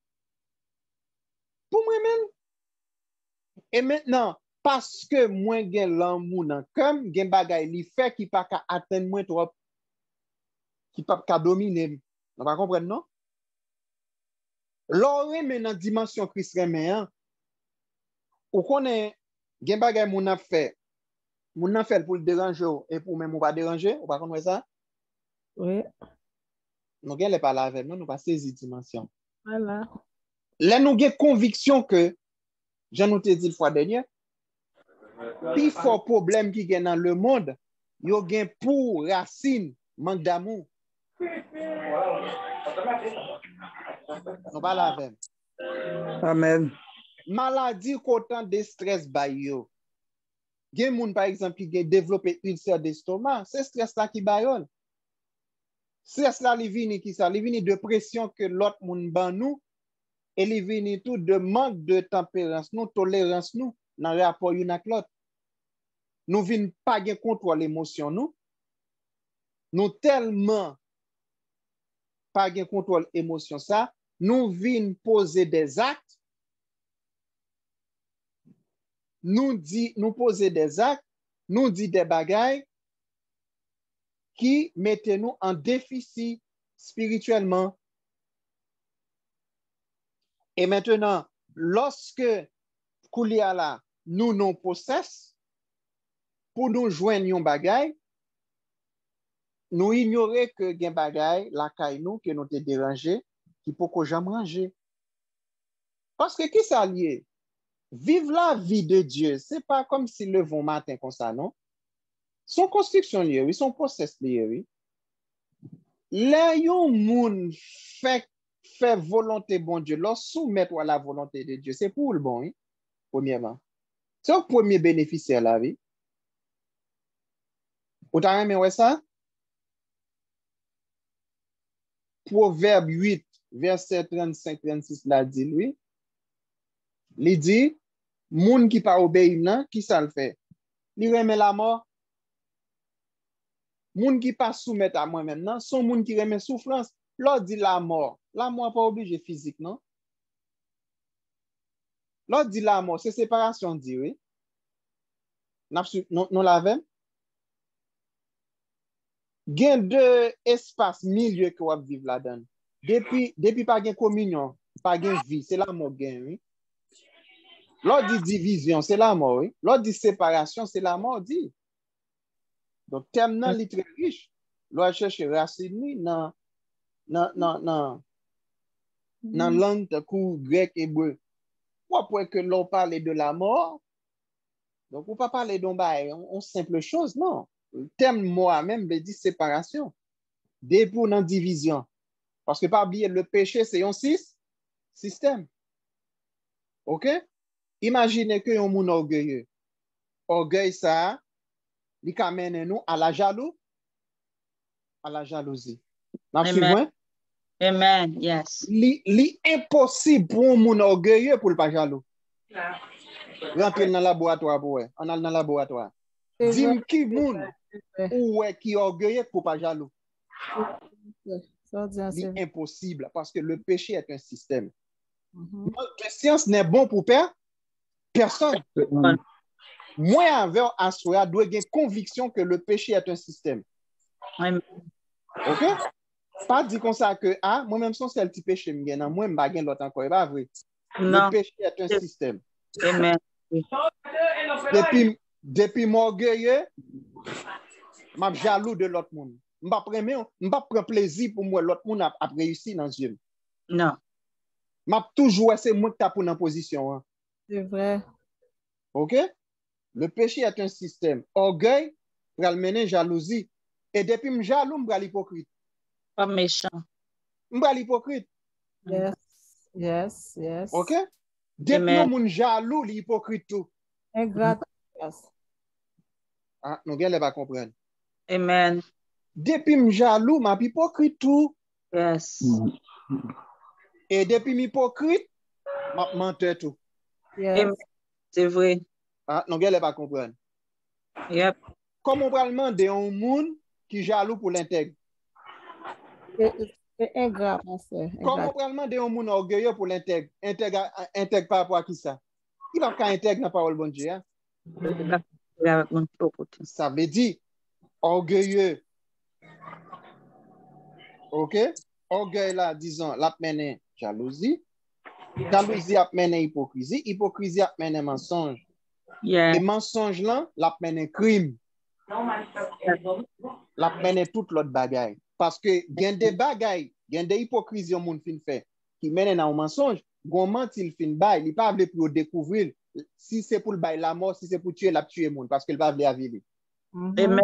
Et maintenant, parce que moi j'ai l'amour dans comme gen bagay li fait qui pas ka atteindre moi trop, qui pas ka dominer. On va comprendre non? L'aurait mais dans dimension Christ remet, hein. Ou connaît, gen bagay moun a fait. Moun a fait pour le déranger et pour même ou pas déranger, ou pas connaître ça? Oui, Nous gen le pas la avec nous, nous pas saisi dimension. voilà. Là nous gen conviction que j'en nous te dit le fois dernier, plus fort problème qui gen dans le monde, yo gen pour racine manque d'amour. Nous pas la avec. Amen. Maladie qu'autant de stress ba yo. Gen moun par exemple qui gen développé ulcère d'estomac, c'est stress là qui bayol. Stress là li vini qui ça, li vini de pression que l'autre moun ban nous et li vini tout de manque de tempérance nous, tolérance nous dans rapport yon ak l'autre. Nous vinn pas gen contrôle émotion nous. Nous tellement pas gen contrôle émotion ça, nous vinn poser des actes. Nous poser des actes, nous dit des bagailles qui mettent nous en déficit spirituellement. Et maintenant, lorsque Koulia là, nous non possède, pour nous joindre yon bagaille, nous ignorer que gen bagaille, la caille nous, que nous te dérangé, qui peut que jamais ranger. Parce que qui ça lié? Vivre la vie de Dieu, c'est pas comme si le bon matin comme ça, non? Son construction lié, oui, son process lié, oui. Là, yon moun fait volonté bon Dieu, leur soumettre à la volonté de Dieu, c'est pour le bon, oui, premièrement. C'est le premier bénéficiaire la vie. Vous avez aimé ouais ça? Proverbe 8, verset 35-36, là dit lui. Il dit, moun qui pas obéi nan, qui ça le fait? Il remet la mort. Moun qui pas soumettre à moi maintenant, son moun qui remet souffrance. L'autre dit la mort. La mort pas obligé physique, non? L'autre dit la mort, c'est séparation, dit oui. Non l'avait. Gen de espace milieu que vous vivre là-dedans. Depuis pas gen communion, pas gen vie, c'est la mort gen, oui. L'autre dit division, c'est la mort, oui. L'autre dit séparation, c'est la mort, dit. Donc, thème nan li très riche. L'autre cherche racine dans langue de coup grec hébreu. Pourquoi que l'on parle de la mort? Donc, on ne peut pas parler d'un bail, on simple chose, non. Le terme moi-même veut dire séparation. Depuis dans division. Parce que pas oublier, le péché, c'est un système. OK? Imaginez que un moun orgueilleux. Orgueil, ça, il amène nous à la jalousie. Amen. Amen. Yes. Li impossible pour un moun orgueilleux pour le pas jaloux. Rentrer dans le laboratoire pour ouais. On a dans le laboratoire. Dis-moi qui moun ou qui orgueilleux pour pas jaloux. C'est impossible parce que le péché est un système. La science n'est bon pour personne. Moi, avec Assoya, doit avoir conviction que le péché est un système. OK? Pas dire comme ça que, moi-même, son c'est le petit péché, moi, je ne vais l'autre encore. Pas vrai. Le péché est un système. Amen. Depuis mon orgueilleux, je suis jaloux de l'autre monde. Je ne prends plaisir pour moi, l'autre monde a réussi dans Dieu. Non. Je toujours c'est moi qui suis en position. Hein. C'est vrai. OK? Le péché est un système. Orgueil, pour le mener jalousie. Et depuis que je suis jaloux, je suis hypocrite. Pas méchant. Je suis hypocrite. Yes. OK? Depuis que je suis jaloux, je suis hypocrite tout. Exact. Yes. Nous ne pas comprendre. Amen. Depuis que je suis jaloux, je suis hypocrite tout. Yes. Et depuis que je suis hypocrite, je suis menteur tout. Yes. C'est vrai. Nous ne pas comprendre. Yep. Comment on peut demander à un monde qui est jaloux pour l'intègre? C'est ingrat, mon frère. Comment on peut demander à un monde orgueilleux pour l'intègre? Intègre par rapport à qui ça? Qui va pas intègre dans la parole de bon Dieu? Ça veut dire orgueilleux. OK? Orgueil là, disons, la mène jalousie. Jalousie a mené hypocrisie, hypocrisie a mené mensonge. Yeah. Et mensonge là, l'a mené crime, l'a mené toute l'autre bagaille. Parce que il y a des bagailles, il y a des hypocrisies au monde fin fait qui mènent à un mensonge, gon mentil fin bail, il pas veut pour découvrir si c'est pour le bail la mort, si c'est pour tuer la tuer monde parce qu'il va vouloir vivre. Amen.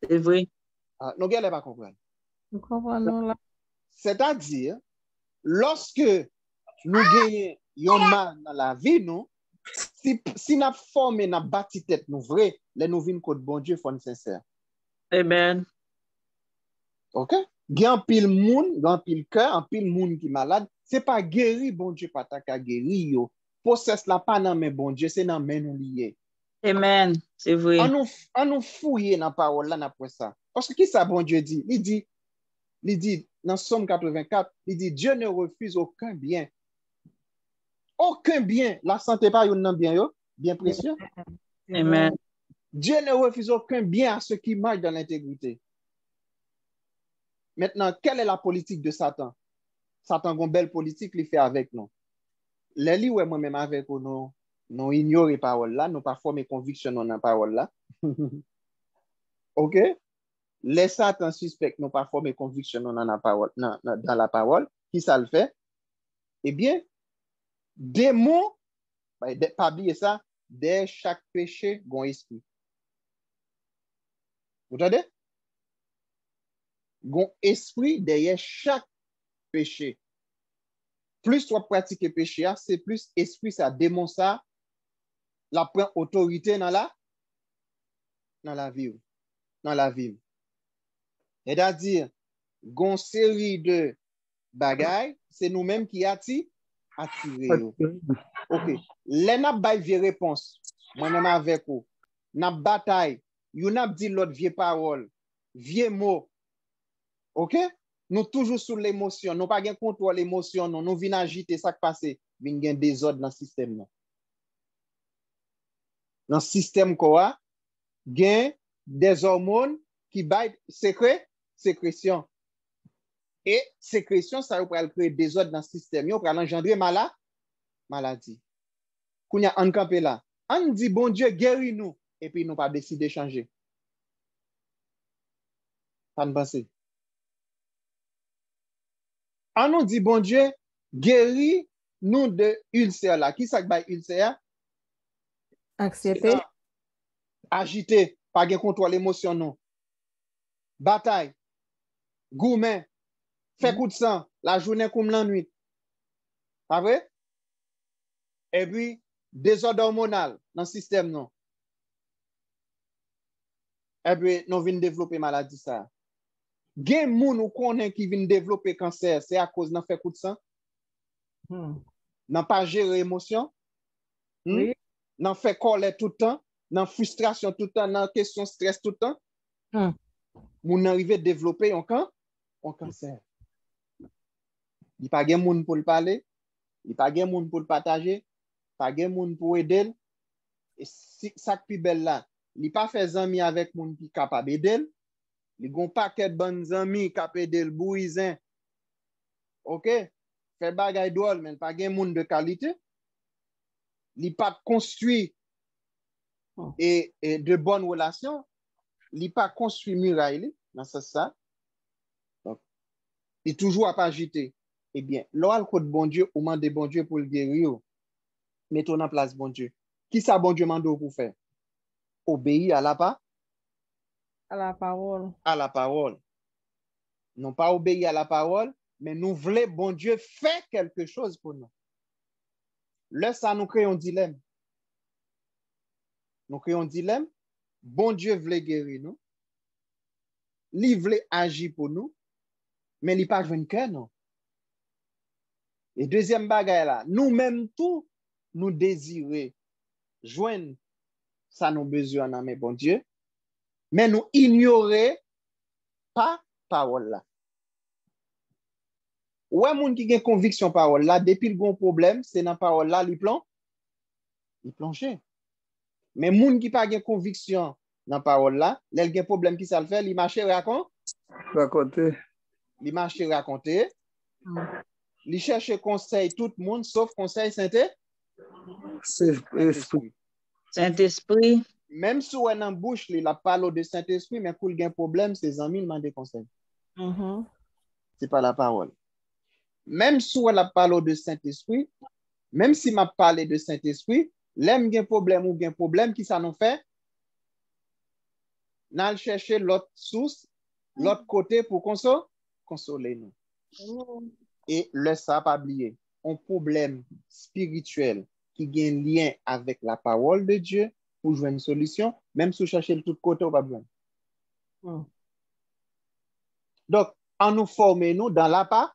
C'est vrai. Nous n'allons pas comprendre. Nous comprenons là. C'est-à-dire, lorsque nous gagnons un mal dans la vie, nous, si nous formons, nous bâti tête nous vrai, les nous vînes côté bon Dieu, faut sincère. Amen. OK? Il y a un pile monde, un pile cœur, un pile monde qui est malade. C'est pas guéri, bon Dieu, pas ta qu'à guérir, yo. Process la pas dans mais bon Dieu, c'est dans mais nous lié. Amen. C'est vrai. On nous fouiller dans la parole là, après ça. Parce que qui ça, bon Dieu dit? Il dit, dans Somme 84, il dit, Dieu ne refuse aucun bien. Aucun bien. La santé pas yon nan bien yo, bien précieux. Amen. Dieu ne refuse aucun bien à ceux qui marchent dans l'intégrité. Maintenant, quelle est la politique de Satan? Satan a une belle politique, il fait avec nous. Les livres, moi-même avec nous, nous ignorons les paroles là, nous pas former conviction dans la parole là. OK? Les Satan suspectent nous pas former conviction dans la parole, dans la parole. Qui ça le fait? Eh bien, des mots, pas oublier ça, dès chaque péché, bon esprit. Vous entendez? Gon esprit derrière chaque péché. Plus tu pratiques péché, c'est plus esprit, ça démontre ça, la prend autorité dans la vie. Dans la vie. C'est-à-dire, gon série de bagailles, c'est nous-mêmes qui attirent. OK. Les n'a pas de réponse. Moi-même avec vous. N'a bataille. You n'a dit l'autre vieille parole, vieux mot. OK? Nous toujours sous l'émotion, nous pas gain contrôle l'émotion, nous venons agiter ça qui passe, vinn gain désordre dans le système. Dans le système quoi, gain des hormones qui baillent sécrétion. Et sécrétion, ça va créer des ordres dans le système, ça va engendrer maladie. Kounya an campé là, on dit bon Dieu guéris nous et puis nous pas décider de changer. Ça ne pense. On nous dit bon Dieu guéris nous de ulcère là. Qui ça qui bail ulcère? Anxiété. Agité, pas de contrôle émotion non. Bataille, gourmet, fait coup de sang, la journée comme la nuit. Pas vrai? Et puis, désordre hormonal dans le système, non. Et puis, nous venons développer maladie ça. Gen moun ou konnen qui vient développer cancer, c'est à cause d'un fait coup de sang. N'a pas géré émotion. Oui. N'a fait colère tout le temps, n'a frustration tout le temps, n'a question stress tout le temps. Moun arrive à développer un cancer. Il pas gen moun pour le parler, il pas gen moun pour le partager, pas gen moun pour aider. Et si ça plus belle là, il pas fait amis avec moun qui capable aider. Il gon paquet de bonnes amis capable aider le bouisin. OK? Fait bagay drôle mais pas gen moun de qualité. Il pas construit et de bonnes relations. Il pas construit muraille dans ça. Donc il toujours à pas agiter. Eh bien, l'oral code bon Dieu, ou mande bon Dieu pour le guérir, mettons en place bon Dieu. Qui ça bon Dieu mande pour faire? Obéir à la parole. À la parole. Non pas obéir à la parole, mais nous voulons bon Dieu faire quelque chose pour nous. Là, ça nous crée un dilemme. Nous créons un dilemme. Bon Dieu voulait guérir nous. Il voulait agir pour nous, mais il pas joué cœur, non. Et deuxième bagaille là, nous-mêmes tout, nous désirons joindre ça nous besoin dans mes bon Dieu, mais nous ignorer pas parole là. Ouais, moun qui a conviction parole là, depuis le bon problème, c'est dans parole là, il plonge. Mais moun qui pas de conviction dans parole là, il a un problème qui ça le fait, il marche raconter. Il marche raconter. Il cherche conseil tout le monde, sauf conseil Saint-Esprit. Saint-Esprit. Même si on est en bouche, il a parlé de Saint-Esprit, mais pour qu'il y ait un problème, ses amis demandent des conseils. C'est pas la parole. Même si on a parlé de Saint-Esprit, même si m'a parlé de Saint-Esprit, l'aime un problème ou un problème, qui ça nous fait? Nous chercher l'autre source, l'autre côté pour consoler nous. Et le ça pas oublier, un problème spirituel qui a un lien avec la parole de Dieu pour jouer une solution, même si vous cherchez de tout côté, on va besoin. Donc, en nous former nous dans la parole,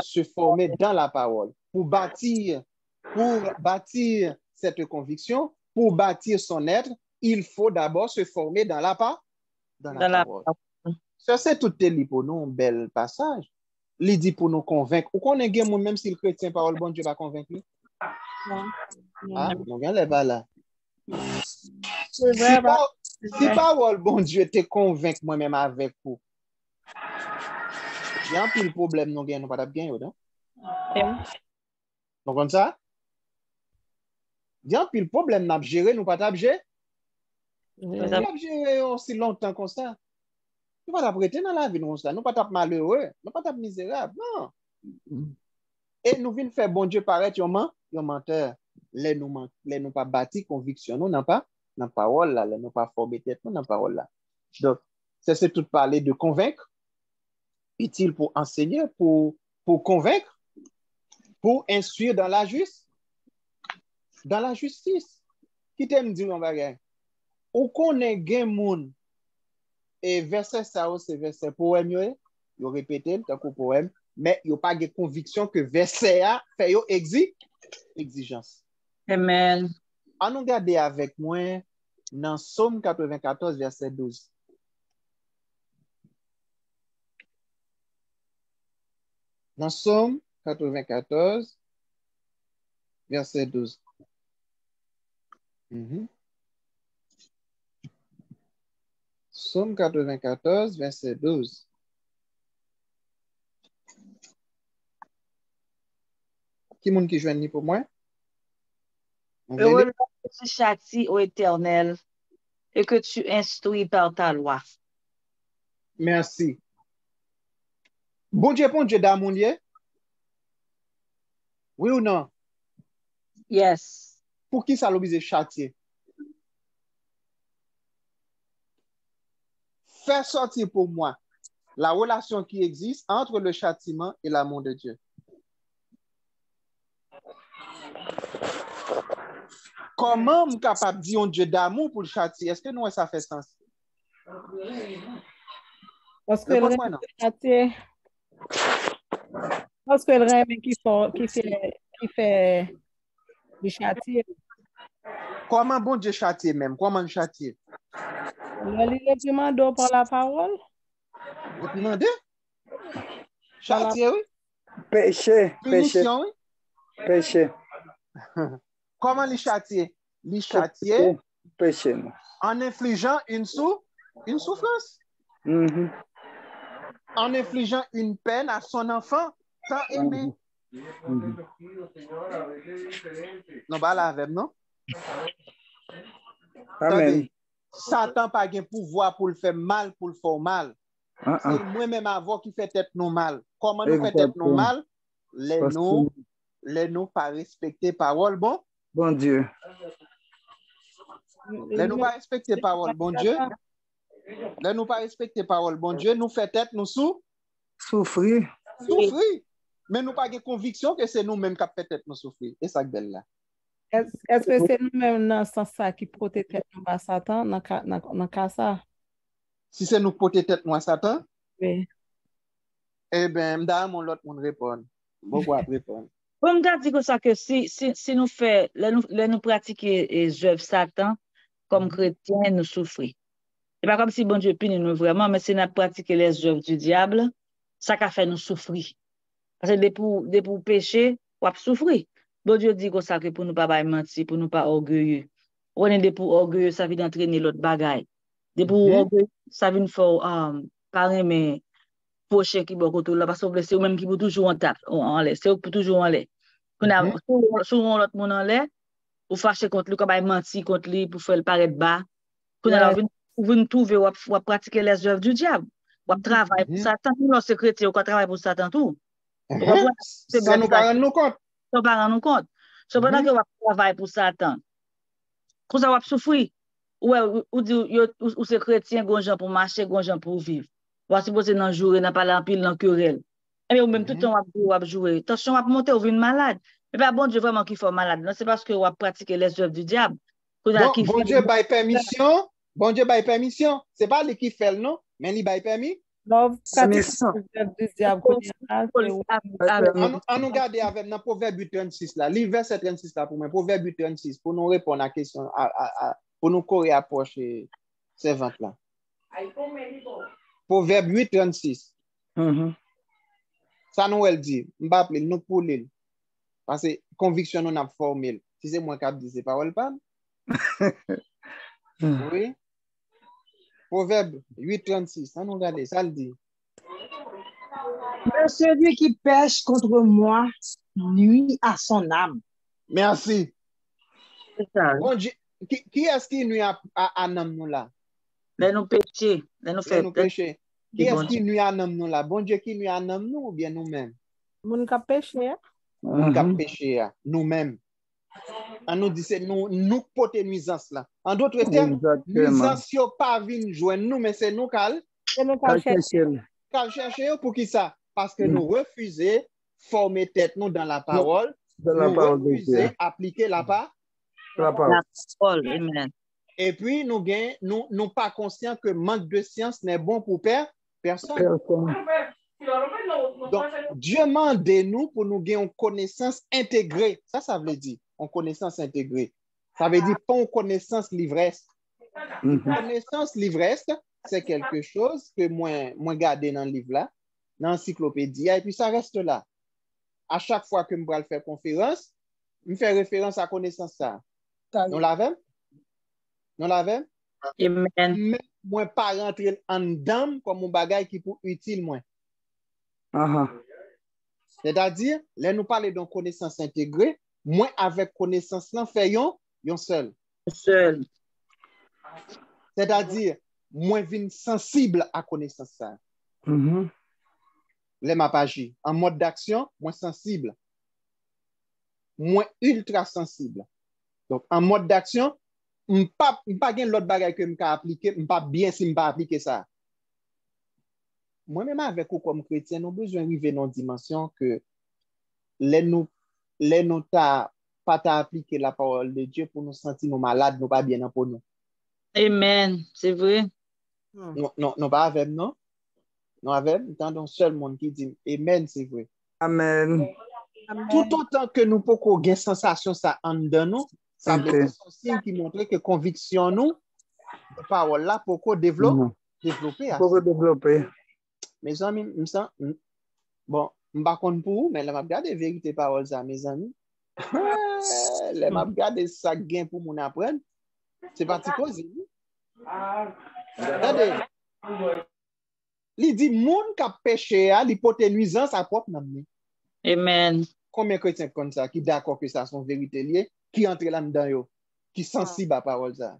se former dans la parole pour bâtir cette conviction, pour bâtir son être, il faut d'abord se former dans la parole. Ça, c'est tout pour nous un bel passage. Il dit pour nous convaincre. Ou qu'on est même si le chrétien parole bon Dieu va convaincre. Ah, on vient les là. Si parole bon Dieu te convainc moi-même avec vous. Il y a un peu de problème, nous n'avons pas de bien, non? Donc, comme ça, il y a un peu de problème, nous gérer, nous pas de gérer. Nous pas gérer aussi longtemps comme ça. Nous pas prêter dans la vie, nous pas de malheureux, nous pas de misérable, non. Et nous venons faire bon Dieu paraître, un menteur. Les nous pas bâti conviction, nous n'avons pas dans parole là, les nous pas formé tête, nous dans parole là. Donc, ça c'est tout parler de convaincre. Utile pour enseigner, pour convaincre, pour instruire dans la justice. Qui t'aime dire un bagage? Ou qu'on est gen moun, et verset ça, c'est verset poème, yo répété, tant que poème, mais yo pas de conviction que verset a fait yo exigence. Amen. On nous garder avec moi dans Somme 94, verset 12. Dans Somme 94, verset 12. Somme 94, verset 12. Qui moun qui joigne pour moi? Heureux que tu châties, ô Éternel, et que tu instruis par ta loi. Merci. Bon Dieu d'amour, oui ou non? Yes. Pour qui ça l'oblige châtier? Faire sortir pour moi la relation qui existe entre le châtiment et l'amour de Dieu. Comment je suis capable de dire un Dieu d'amour pour le châtier? Est-ce que nous, ça fait sens? Parce que le châtier, parce que le rêve qui fait du châtier. Comment bon Dieu châtier même? Comment le châtier? Il est demandé par la parole. Demandé? Châtier, oui? Péché. Punition, oui? Péché. Comment les châtier? Les châtier péché. En infligeant une souffrance. En infligeant une peine à son enfant tant aimé. Non, pas la même, non? Amen. Satan pas de pouvoir pour le faire mal, pour le faire mal. C'est moi-même avant qui fait tête nous mal. Comment nous fait tête nous mal? Les nous pas respecter parole, bon Dieu. Les nous pas respecter parole, bon Dieu. Les nous pas respecter parole, bon Dieu. Nous fait tête nous souffrir. Mais nous pas de conviction que c'est nous-mêmes qui fait tête nous souffrir. Et ça belle là. Est-ce que c'est nous-mêmes dans ce sens qui protège nous à Satan dans cas ça? Si c'est nous protège tête nous à Satan? Oui. Eh bien, m'da mon l'autre monde répond. Beaucoup à répondre. Bon, me dit que ça que si nous fait nous pratiquer les œuvres Satan comme chrétiens, nous souffrir. C'est pas comme si bon Dieu punit nous vraiment, mais si nous pratiquer les œuvres du diable, ça a fait nous souffrir. Parce que pour pécher, on souffrir. Bon Dieu dit que ça que pour nous pas mentir, pour nous pas orgueilleux. On est pour orgueilleux, ça vient d'entraîner l'autre bagaille. Pour orgueilleux, ça vient faire pas aimer prochain qui bon côté là parce que c'est ou même qui pour toujours en l'air, c'est pour toujours en l'air. On a souvent l'autre monde en l'air, ou fâché contre lui, comme menti contre lui pour faire le paraître bas. Qu'on a vous trouver ou pratiquer les œuvres du diable. Ou travailler pour Satan, nous secrétaire ou travailler pour Satan tout. Ça nous pas rendre nous compte. Ça pas rendre nous compte. So pendant que vous travaillez pour Satan, qu'on ça va souffrir. Ou c'est chrétien gonjan pour marcher, gonjan pour vivre. Ou supposé dans jour n'a pas l'empile dans querelle. Et ou même tout le temps on jouer. Attention, on va monter ou une malade. Mais pas bon Dieu vraiment qui fait malade. Non, c'est parce que on va pratiquer les œuvres du diable. Bon Dieu bail permission. Bon Dieu bail permission. C'est pas lui qui fait le non, mais lui bail permis. Non, C'est méchant. On nous garde avec dans Proverbe 36 là, le verset 36 là pour moi, Proverbe 36 pour nous répondre à la question pour nous courir approcher servante là. Proverbe 8 36. Ça nous elle dit, m'pa appeler nous pour l'île. Parce que conviction nous n'a formé. Si c'est moi qui dis c'est parole pas. Oui. Proverbe 8:36, ça nous regarde, ça le dit. Mais celui qui pêche contre moi nuit à son âme. Merci. C'est ça. Bon Dieu, qui est-ce qui nuit à âme nous là? Mais nous pécher, nous fait pécher. Qui est-ce qui nuit à âme nous là? Bon Dieu qui nuit à âme nous ou bien nous-mêmes? Moun ka péché. Moun ka péché nous-mêmes. On nous dit c'est nous porter nuisance là. En d'autres termes, nuisance yo pas vinn joindre nous mais c'est nous cal chercher pour qui ça? Parce que nous refusons former tête nous dans la parole, nous refusons appliquer la parole. Amen. Et puis nous pas conscients que manque de science n'est bon pour personne. Donc Dieu mande nous pour nous gagner une connaissance intégrée. Ça veut dire en connaissance intégrée. Ça veut dire pas en connaissance l'ivresse. Connaissance l'ivresse, c'est quelque chose que moi garder dans le livre là, dans l'encyclopédie, et puis ça reste là. À chaque fois que je vais faire conférence, je fais référence à connaissance ça. Nous l'avons? Amen. Mais moi pas rentrer en dedans comme un bagage qui pour utile moi. C'est-à-dire, là nous parlons d'une connaissance intégrée, moi avec connaissance là faisons yon seul. C'est-à-dire, moi vin sensible à connaissance ça. Les m'a pas agi. En mode d'action, moi sensible. Moi ultra sensible. Donc, en mode d'action, m'pas gen l'autre bagage que m'ka appliquer, m'pas bien si m'pas appliquer ça. Moi-même avec ou comme chrétien, nous besoin arriver dans une dimension que les nous pas appliquer la parole de Dieu pour nous sentir nous malades, nous pas bien pour nous. Amen, c'est vrai. Non, pas avec non. Non avec, entendons seul monde qui dit amen, c'est vrai. Amen. Tout autant que nous pouvons avoir sensation ça en dedans nous, ça veut dire un signe qui montre que conviction nous, la parole là pour développer. Pour développer. Mes amis, bon, je ne sais pas pour vous, mais je vais regarder la vérité parole ça, mes amis. Je vais regarder ça gain pour mon apprendre. C'est parti causer. Attendez. Il dit, moun qui a péché, il porte nuisance à propre nom. Amen. Combien de chrétiens comme ça, qui d'accord que ça sont vérité liée, qui entre là-dedans, qui sensible à la parole ça.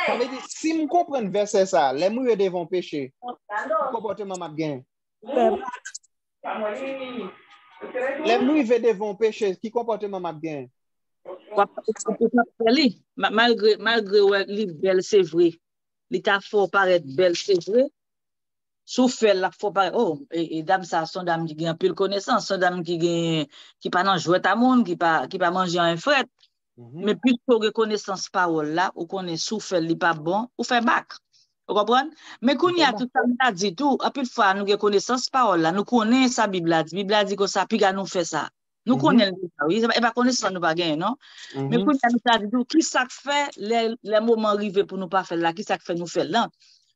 Ça veut dire, si je comprends le verset ça, les mouillés devant pécher, le comportement m'a bien. Les mouillés devant pécher, qui comportement m'a bien. Malgré li belle, c'est vrai. L'état faut paraître belle, c'est vrai. Souffle la faut paraître. Oh, et dame ça, son dame qui gagne plus de connaissance, son dame qui pas dans jouet à monde, qui pas manger un fret. Mais plus pour reconnaissance parole là, ou qu'on est souffle li pas bon, ou fait bac. Vous comprenez? Mais qu'on y a tout ça a dit tout, à plus de fois nous reconnaissance parole là, nous connaissons sa Bible dit que ça puis nous fait ça. Nous connaissons ça, oui, et pas connaissance nous pas gagner, non? Mais qu'on y a tout ça dit tout, qui ça fait les moments arrivés pour nous pas faire là, qui ça fait nous faire là?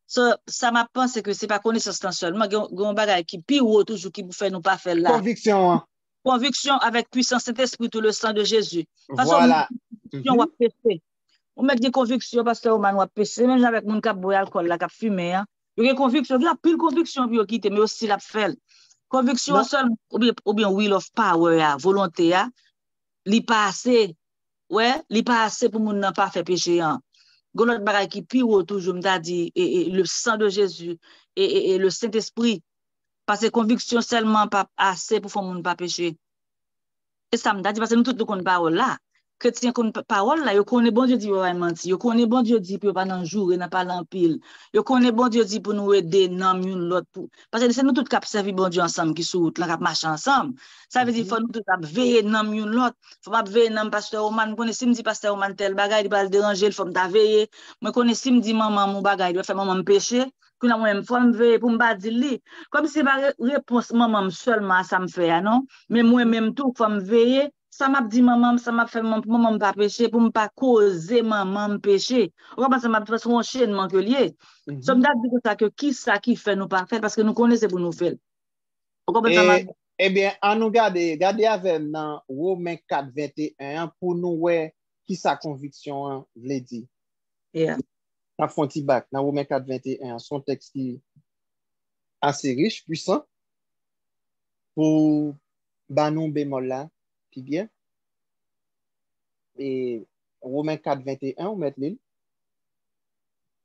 Ça m'a pensé que c'est pas connaissance seulement, gon bagay qui pire ou toujours qui vous fait nous pas faire là. Conviction avec puissance Saint-Esprit tout le sang de Jésus. Voilà. On va pécher. On met des convictions parce que on va pécher même avec mon cap boire alcool là cap fumer. Il y a conviction, il y a pile conviction pour quitter, mais aussi la fait. Conviction Non. seul, ou bien will of power, volonté, li pas assez, ouais, li pas assez pour moun nan pas faire péché. Gon l'autre bagay qui pire toujours, m'ta dit, et le sang de Jésus, et le Saint-Esprit, parce que conviction seulement pas assez pour faire moun pas péché. Et ça m'ta dit, parce que nous tous nous connaissons parole là. Chrétien connaît parole là, yo connaît bon Dieu dit va menti, yo connaît bon Dieu dit pour pas nan jour et n'a pas en pile. Yo connaît bon Dieu dit pour nous aider nan une l'autre pour parce que c'est nous tous cap servir bon Dieu ensemble qui sur route là cap marcher ensemble. Ça veut dire faut nous tous cap veiller nan une l'autre. Faut pas veiller nan pasteur Oman, connaît si me dit pasteur Oman tel bagay il va le déranger, il faut me veiller. Moi connais si me dit maman mon bagay doit faire maman me péché, que là moi faut me veiller pour me pas dire li. Comme si pas réponse maman seulement ça me fait non, mais moi même tout faut me veiller. Ça m'a dit maman, ça m'a fait maman pas péché pour me pas causer maman péché. Ou ça m'a fait son enchaînement que lié. Ça me dit ça que qui ça qui fait nous pas faire parce que nous connaissons pour nous faire. Eh bien, on nous garder avec dans Romains 4, 21 pour nous ouais qui sa conviction veut dire. Yeah. On font petit bac dans Romains 4, 21, son texte qui assez riche, puissant pour banon bémol là. Puis bien. Et Romains 4, 21, on met l'île.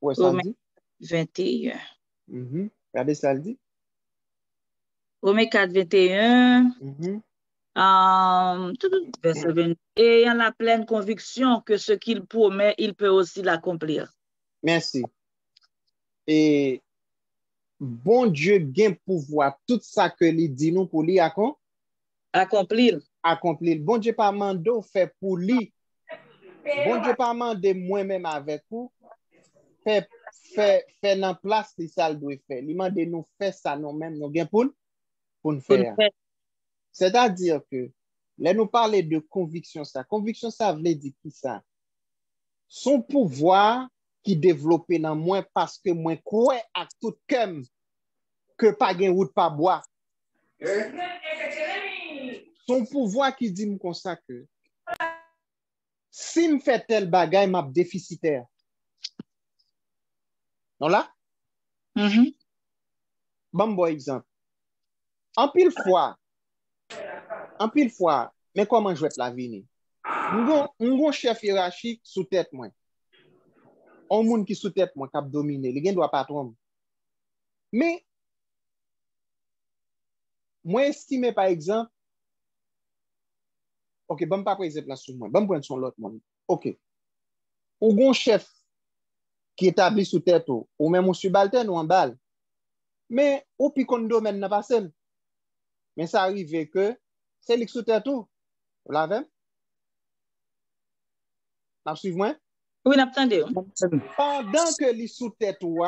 Ouais, ça Romains dit. 21. Regardez ça le dit. Romains 4, 21. Verset 20. Et il en a pleine conviction que ce qu'il promet, il peut aussi l'accomplir. Merci. Et bon Dieu gain pouvoir tout ça que lui dit nous pour lui accomplir. Bon Dieu pas mandé fait pour lui. Bon Dieu pas mandé moi-même avec vous. Fait dans place li ça doit faire. Il mande nous faire ça nous-mêmes nous gain pour nous faire. C'est-à-dire que là nous parler de conviction ça veut dire qui ça? Son pouvoir qui développé dans moi parce que moi crois à tout cœur que pas gen route pas bois. Son pouvoir qui dit comme ça que si me fait tel bagay m'a déficitaire. Non là? Bon exemple. En pile fois, mais comment je vais la vie? M'gon chef hiérarchique sous tête moi. Un monde qui sous tête moi cap dominer, il gen doit patron. Mais moi estime par exemple OK, bon pas par exemple là sur moi, bon prendre son l'autre monde. OK. Ou gon chef qui établi sous tête ou même un subalterne ou en balle. Mais ou pi kon domaine n'a pas seul. Mais ça arrive que c'est lui sous tête tout. Vous l'avez? N'a suivre moi? Oui, n'attendez. Pendant que li sous tête ou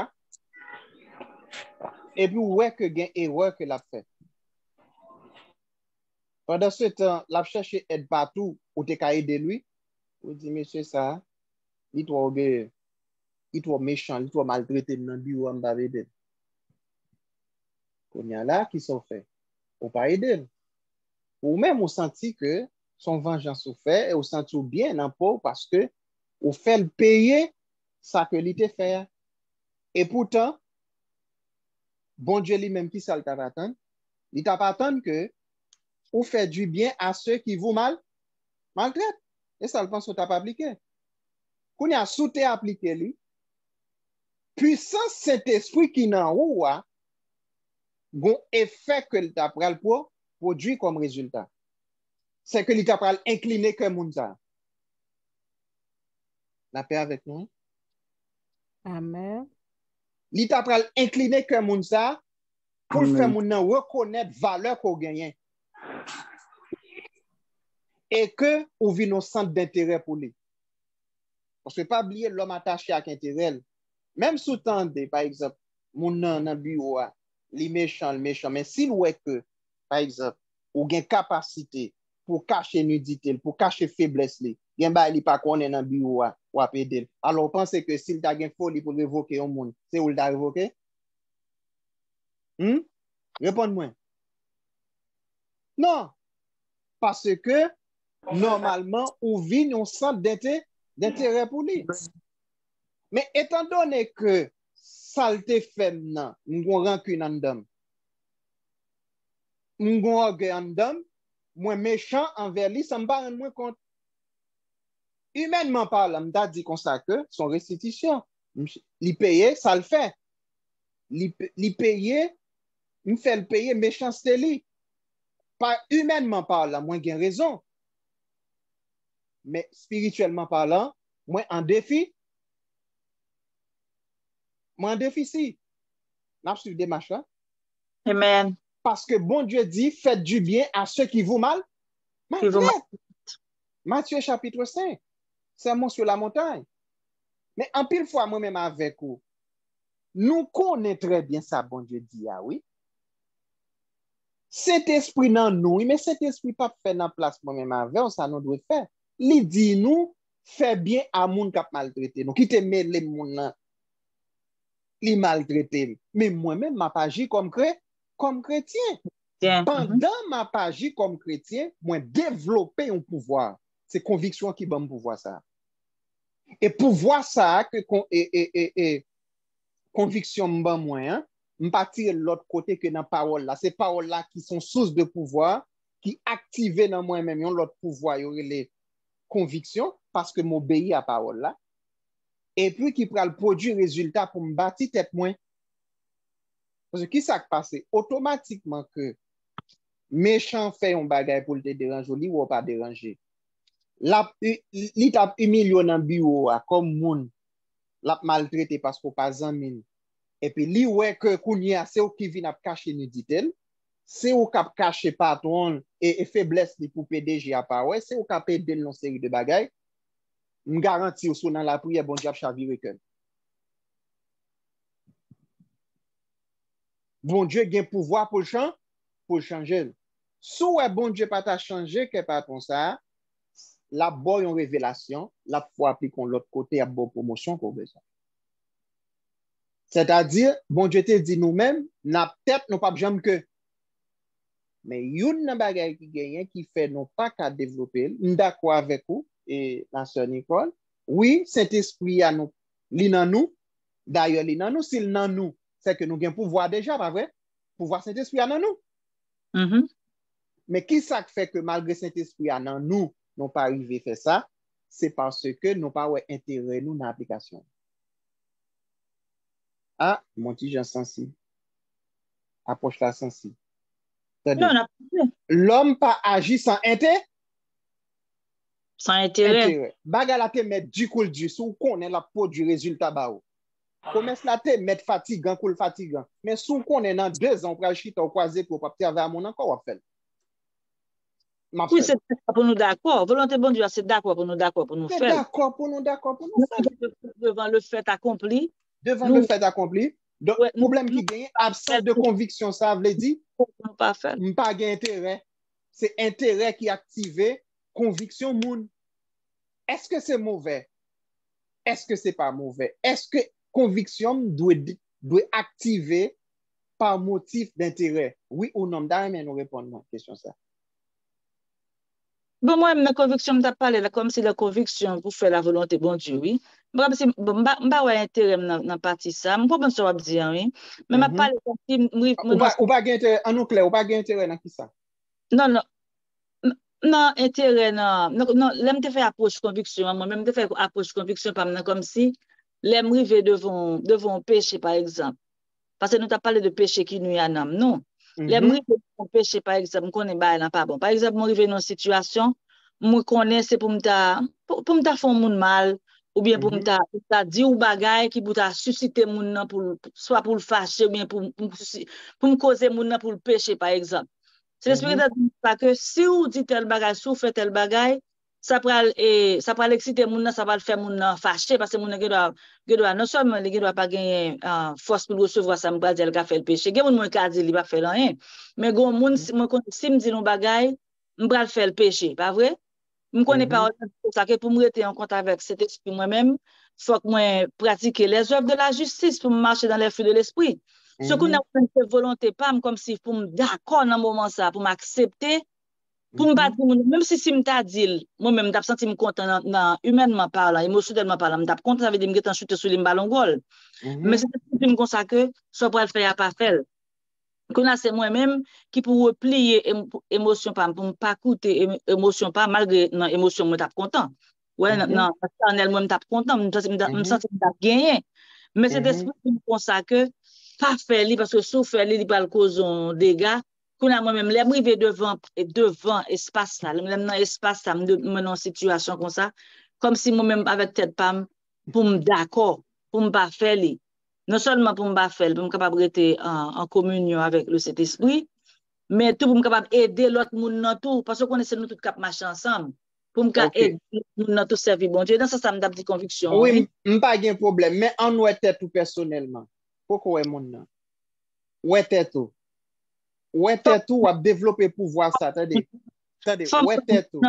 et puis ouais que gen erreur que l'a fait. Pendant ce temps, l'a cherché aide partout ou te ka aider lui. Ou dit monsieur ça, il doit méchant, il doit maltraiter dans bureau en bas aider. Qu'on y a là qui sont fait. Ou pas aider. Ou même on senti que son vengeance ou fait et on senti bien en peau parce que ou fait le payer ça que lui te fait. Et pourtant bon Dieu lui-même qui ça le t'a attendre. Il t'a pas attendre que ou fait du bien à ceux qui vous maltraitent. Et ça le pense que t'a pas appliqué. Qu'on y a sous-té appliqué lui. Puissance Saint-Esprit qui nan ou a gon effet que le t'a pral pour produit comme résultat. C'est que le t'a pral incliner que moun sa. La paix avec nous. Amen. Li t'a pral incliner que moun sa pour faire moun nan reconnaître valeur qu'on gagne. Et que ou vit nos centre d'intérêt pour lui. Parce que pas oublier l'homme attaché à intérêt. Même sous tendez, par exemple, mon nan bureau, li méchant, mais s'il ouais que, par exemple, ou gen capacité pour cacher nudité, pour cacher faiblesse li, gen ba li pa konnen nan bureau ou apedel. Alors pensez que s'il t'a gen folie pour révoquer un monde, c'est où il t'a révoqué? Réponds-moi. Non. Parce que normalement, ou vit un centre d'intérêt pour lui. Mais étant donné que saleté femme nan, m'gon rancune en dame. M'gon orgueil en dame, moi méchant envers lui, ça me pas rendre moins compte. Humainement parlant, m'ta dit comme ça que son restitution, li paye, ça le fait. Li paye, me fait le payer méchanceté li. Pas humainement parlant, moi j'ai raison. Mais spirituellement parlant, moi en défi. Moi en déficit. N'a pas suivi des marches là. Amen. Parce que bon Dieu dit, faites du bien à ceux qui vous mal. Matthieu chapitre 5. Sermon sur la montagne. Mais en pile fois, moi-même avec vous, nous connaissons très bien ça, bon Dieu dit, ah oui. Cet esprit dans nous, mais cet esprit pas fait dans place moi-même avec, ça nous doit faire. Il dit nous, fait bien à moun qui maltraité nous, qui te met les moun li maltraité. Mais moi-même, m'a pas agi comme chrétien. Pendant m'a pas agi comme chrétien, moi développer un pouvoir. C'est conviction qui va me pouvoir ça. Et pouvoir ça, que conviction m'ba moins, m'partir l'autre côté que dans parole là. Ces paroles là qui sont source de pouvoir, qui activent dans moi-même l'autre pouvoir, y aurait les convictions, parce que m'obéis à parole là. Et puis qui prend le produit résultat pour me bâtir tête moins. Parce que qui ça passe automatiquement que méchant fait un bagage pour te déranger ou pas déranger. Li t'a humilié dans bureau comme moun l'a maltraité parce qu'on pas zanmin. Et puis li ouais que kounya c'est ou qui vient cacher ni dit-elle. C'est ou cap cacher patron et faiblesse li pour PDG à pas ouais, c'est ou cap aider dans série de bagages. Me garantis ou dans la prière bon Dieu chavire que bon Dieu gain pouvoir pour changer. Sou bon Dieu pas t'a changer que patron ça, la bonne en révélation, la foi appliquons l'autre côté à bonne promotion pour besoin. C'est-à-dire, bon Dieu te dit nous-mêmes, n'a peut-être nous pas jamais que. Mais une nan bagay qui gagne qui fait non pas qu'à développer, d'accord avec vous et la sœur Nicole. Oui, Saint-Esprit a nous, li nan nous. D'ailleurs, li nan nous, s'il nan nous, c'est que nous gagnons pouvoir déjà, pas vrai? Pouvoir Saint-Esprit a nan nous. Mais qui ça fait que malgré Saint-Esprit a nan nous, nous pas arrivé à faire ça? C'est parce que nous pas intérêt nous dans l'application. Ah, mon petit Jean sensible. Approche la sensible. Non, l'homme pas agit sans intérêt. Sans intérêt. Bagala te met du cool du sou connaît la peau du résultat ba ou. Commence la te mettre fatigant cool fatigant. Mais sou connaît dans 2 ans pour chita ou croiser pour pas travailler à mon encore ou faire. Oui, c'est pour nous d'accord. Volonté bon Dieu, c'est d'accord pour nous d'accord pour nous faire. D'accord pour nous faire. Devant le fait accompli. Devant le fait accompli. Donc, problème qui gagne, absence de conviction, ça veut dire, pas faire. Pas d'intérêt. C'est intérêt qui active conviction moun. Est-ce que c'est mauvais? Est-ce que c'est pas mauvais? Est-ce que conviction doit activer par motif d'intérêt? Oui ou non? D'ailleurs, nous répondons à la question ça. Bon, moi, ma conviction, je parle comme si la conviction pour faire la volonté bon Dieu, oui. Bon, je n'ai pas intérêt dans la partie ça. Je ne sais pas ce que je dire, oui. Mais je parle comme si... Ou pas intérêt, en nous clair, ou pas intérêt dans qui ça? Non, intérêt, non. Non, l'aime te faire approche conviction. Moi-même, te faire approche conviction comme si l'aime river devant péché, par exemple. Parce que nous t'as parlé de péché qui nous y a non. Les mri de péché, par exemple, je connais pas bon. Par exemple, je suis dans une situation, je connais c'est pour me faire un monde mal, ou bien pour me dire ou bagay qui pour susciter moun soit pour le fâcher, ou bien pour me causer moun pour le péché, par exemple. C'est l'esprit de Dieu que si vous dites tel bagay, si vous faites tel bagay, ça peut exciter moun, ça va le faire moun fâcher, parce que moun doit non seulement il doit pas gagner force pour recevoir ça, m'pa dire qu'il fait le péché. Gen moun ka di li pas faire rien. Mais gon moun si me dit non bagay, m'pa faire le péché, pas vrai? Me connais pas ça que pour me rester en contact avec cet esprit moi-même, faut que moi pratiquer les œuvres de la justice pour marcher dans les fruits de l'esprit. Ce qu'on a une volonté pas comme si pour me d'accord dans moment ça, pour m'accepter Pour me battre, même si m'ta dit, moi-même, m'ta senti me content humainement parlant, émotionnellement parlant, m'ta content, ça veut dire que m'ta chuté sur les ballons gol. Mais c'est comme ça que ça pourrait le faire, pas faire. Qu'on c'est moi-même qui pour replier émotion pas, pour pas coûter émotion pas, malgré non émotion, moi t'as content. Ouais, non, personnellement, moi t'as content, me sens gagné. Mais c'est esprit comme ça que pas faire parce que sauf faire il va causer des dégâts. Qu'on a moi-même les arriver devant espace là, même dans espace ça me dans situation comme ça, comme si moi-même avec tête pas pour me d'accord, pour me pas faire li. Non seulement pour me pas faire, pour me capable rester en communion avec le Saint-Esprit, mais tout pour me capable aider l'autre monde dans tout parce qu'on essaie nous tous cap marcher ensemble. Pour me capable aider nous dans tout servir bon Dieu. Dans ça me dit conviction. Oui, pas de problème, mais en ouais tête tout personnellement. Pourquoi est mon nom? Ouais tête tout. Ouais tête tout a développer pouvoir ça, attendez. Ouais tête tout.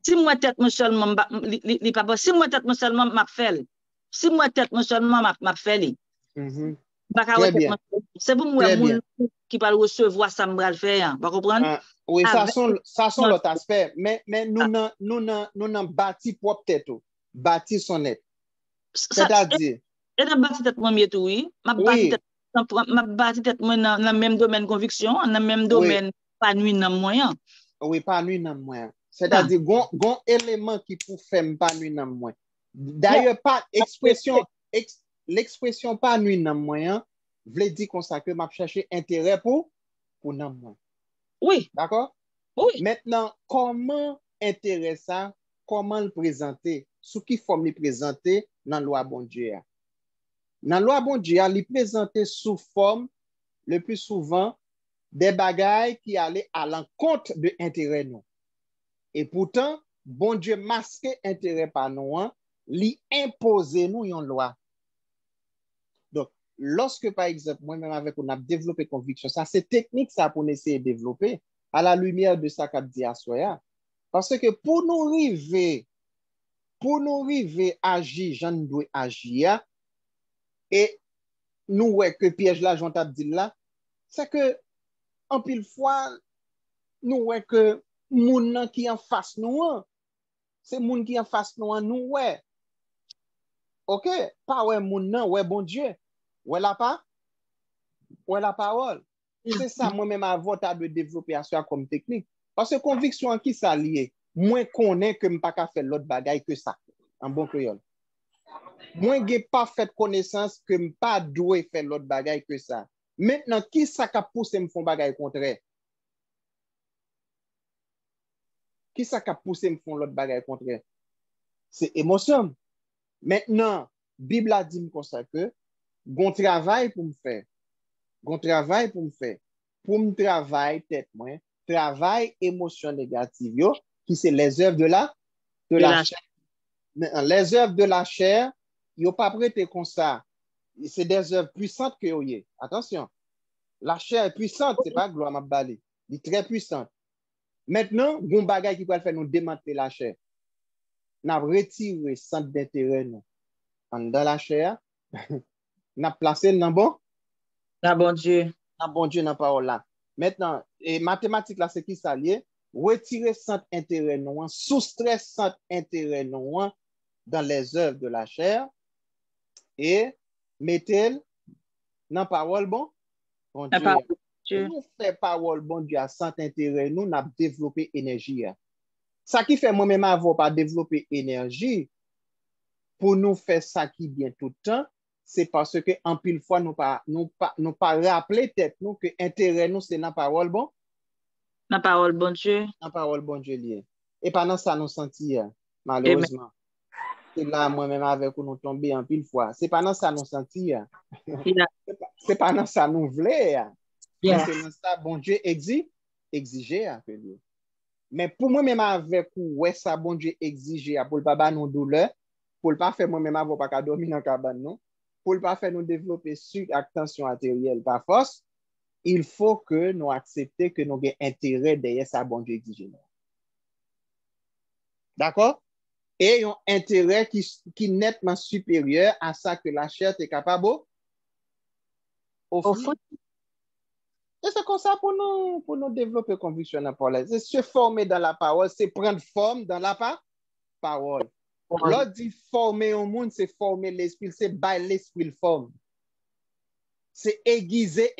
Si moi tête moi seulement li pas si moi tête moi seulement m'a fait. Si moi tête moi seulement m'a fait. Très bien. C'est pour moi moun qui va recevoir ça me le faire, pas comprendre? Oui, ça sont l'autre aspect, mais nous bâti propre tête tout. Bâti son être. C'est-à-dire et dans bâti tête moi mieux tout oui, m'a bâti tête moi dans le même domaine conviction, dans le même domaine pas nuit dans moyen. Oui, pas nuit dans moyen. C'est-à-dire gon élément qui pour faire pas nuit dans moyen. D'ailleurs pas l'expression pas nuit dans moyen veut dire qu'on ça que m'a chercher intérêt pour dans moyen. Oui. D'accord? Oui. Maintenant, comment intérêt ça, comment le présenter, sous qui forme le présenter dans la loi bon Dieu? Dans la loi bon Dieu, il présenté sous forme le plus souvent des bagailles qui allaient à l'encontre de intérêt nous. Et pourtant, bon Dieu masque intérêt par nous, lui imposer nous une loi. Donc, lorsque par exemple, moi-même avec on a développé conviction, ça c'est technique ça pour essayer de développer à la lumière de ça qu'a dit à Soya. Parce que pour nous arriver à agir, j'en dois agir, et nous ouais que piège là, j'en t'ai dit là, c'est que en pile fois, nous ouais que moun qui en face nous, c'est moun qui en face nous, nous ouais. Ok, pas ouais moun nan, ouais bon Dieu, ouais la pas, ouais la parole. C'est ça moi-même avant de développer à soi comme technique. Parce que conviction en qui ça lié, moins connaît que m'pas ka faire l'autre bagaille que ça, en bon créole. Moins j'ai pas fait connaissance que m'pas doué faire l'autre bagaille que ça. Maintenant, qui ça ka pousse me font bagaille contraire? Qui ça ka pousse me font l'autre bagaille contraire? C'est émotion. Maintenant, Bible a dit comme ça que gon travail pour me faire. Gon travail pour me faire. Pour me travailler tête moi, travail émotion négative yo, qui c'est les œuvres de la chair. Les œuvres de la chair, yo pas prêté comme ça. C'est des œuvres puissantes que yo y. Attention. La chair est puissante, c'est pas gloire m'a balé. Elle est très puissante. Maintenant, gon bagay qui peut faire nous démanteler la chair. N'a retiré centre d'intérêt nous dans la chair. N'a placé dans bon Dieu. Dans bon Dieu dans parole là. Maintenant, et mathématiques là c'est qui ça lié? Retirer centre intérêt nous, soustraire centre intérêt nous dans les œuvres de la chair et mettez dans parole bon Dieu. Nous fait parole bon Dieu à centre intérêt nous n'a développé énergie. Ça qui fait moi-même avoir pas développer énergie pour nous faire ça qui bien tout le temps, c'est parce que en pile fois nous pas rappeler tête nous que intérêt nous c'est dans parole bon. Dans parole bon Dieu. Dans parole bon Dieu lié. Et pendant ça nous sentir malheureusement. C'est là moi-même avec nous tomber en pile fois. C'est pendant ça nous sentir. C'est pendant ça nous voulait. C'est dans ça bon Dieu exiger à lui. Mais pour moi-même avec ouais ça bon Dieu exiger pour pas ba nous douleur, pour pas faire moi-même avoir pas dormir dans cabane non, pour pas faire nous développer sur tension artérielle par force, il faut que nous accepter que nous avons intérêt derrière ça bon Dieu exiger. D'accord? Et un intérêt qui est nettement supérieur à ça que la chair est capable d'offrir. Et c'est comme ça pour nous développer conviction dans la parole. C'est se former dans la parole, c'est prendre forme dans la parole. L'autre dit former au monde, c'est former l'esprit, c'est bailler l'esprit forme. C'est aiguiser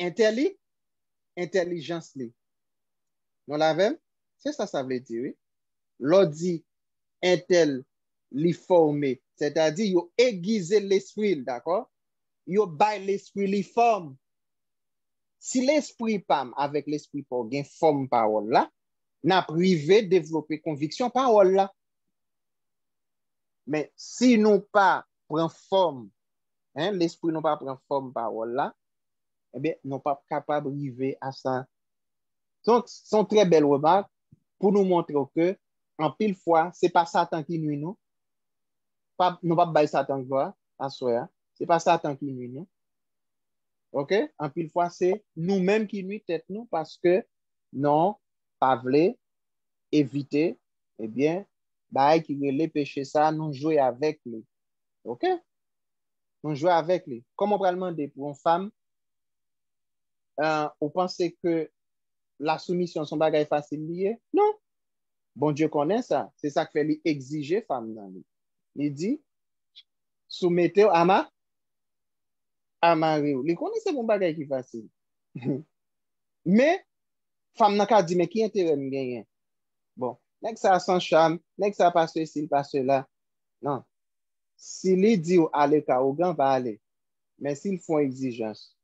intelligence. Nous l'avons? C'est ça veut dire, oui. L'autre dit intel li formé, c'est-à-dire yo aiguiser l'esprit, d'accord? Yo bailler l'esprit li forme. Si l'esprit pam avec l'esprit pour gain forme parole là, n'a privé développer conviction parole là. Mais si nous pas prend forme, hein, l'esprit nous pas prend forme parole là, eh bien, nous pas capable d'arriver à ça. Donc, sont très belles remarques pour nous montrer que, en pile fois, c'est pas Satan qui nuit nous. Nous pas bailler Satan gloire, à soi. C'est pas Satan qui nuit nous. OK? En pile fois, c'est nous-mêmes qui nuit tête nous parce que non, pas voulez éviter, eh bien, bah, qui les péchés ça, nous jouer avec lui. OK? Nous jouer avec lui. Comment on va demander pour une femme, vous pensez que la soumission son bagage facile lié? Non. Bon Dieu connaît ça. C'est ça que fait lui exiger femme dans lui. Il dit, soumettez à mari. Il connaît c'est mon bagage qui facile. Mais, femme n'a qu'à dire, mais qui intérêt me gagne? Bon, nek ça sans charme, nek ça pas ceci, pas cela. Non. S'il dit ou aller ka ou gan va aller. Mais s'ils font exigence,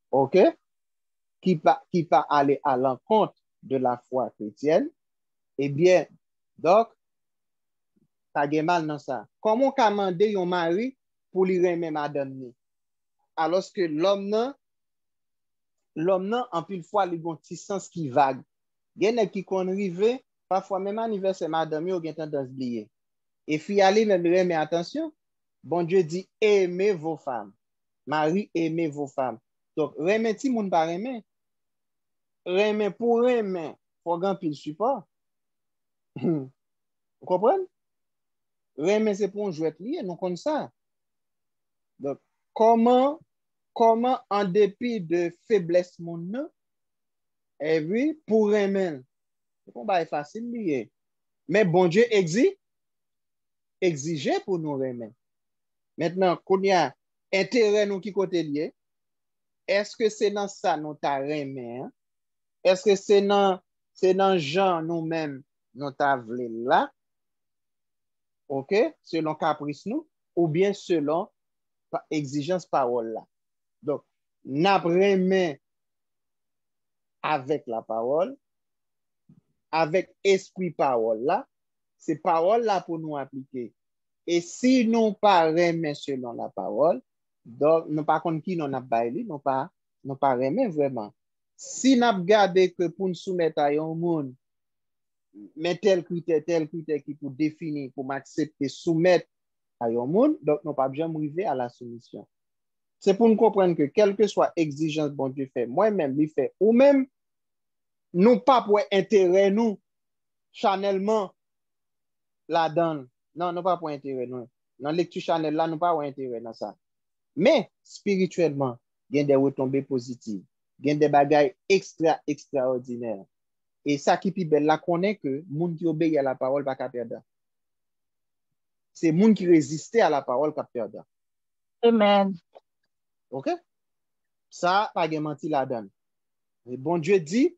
OK? Qui pas aller à l'encontre de la foi chrétienne, eh bien, donc, pas de mal dans ça. Comment commander un mari pour lui remettre madame ni? Alors que l'homme en pile fois, il a un petit sens qui vague. Il y en a qui qu'on rive, parfois même anniversaire madame, il y a tendance d'oublier. Et puis, allez même remet attention. Bon Dieu dit, aimez vos femmes. Marie, aimez vos femmes. Donc, remet ti moun pa remet. Remet pour remet. Faut grand pile support. Vous comprenez? Remet c'est pour un jouet lié, non comme ça. Donc, comment en dépit de faiblesse moun, et oui, pour remet. C'est pas facile lié. Mais bon Dieu exigeait pour nous remettre. Maintenant, qu'on y a intérêt nous qui côté lié, est-ce que c'est dans ça nous t'a remet? Hein? Est-ce que c'est dans Jean nous-mêmes nous t'a vle là? OK? Selon caprice nous, ou bien selon exigence parole là. Donc, n'a remet avec la parole, avec esprit parole là, c'est parole là pour nous appliquer. Et si nous pas remet selon la parole, donc nous pas contre qui nous n'a baili, nous pas remet vraiment. Si nous gardé que pour nous soumettre à un monde, mais tel critère qui pour définir, pour m'accepter, soumettre à un monde, donc nous pas bien arriver à la soumission. C'est pour nous comprendre que quelle que soit exigence bon Dieu fait, moi-même lui fait, ou même nous pas pour intérêt nous, chanellement la donne. Non, nous pas pour intérêt nous. Dans lecture Chanel là, nous pas pour intérêt dans ça. Mais spirituellement, il y a des retombées positives. Il y a des bagailles extraordinaires. Et ça qui est belle là, connaît que moun qui obéit à la parole va pas perdre. C'est moun qui résiste à la parole qui perdre. Amen. OK? Ça, pas de menti la donne. Et bon Dieu dit,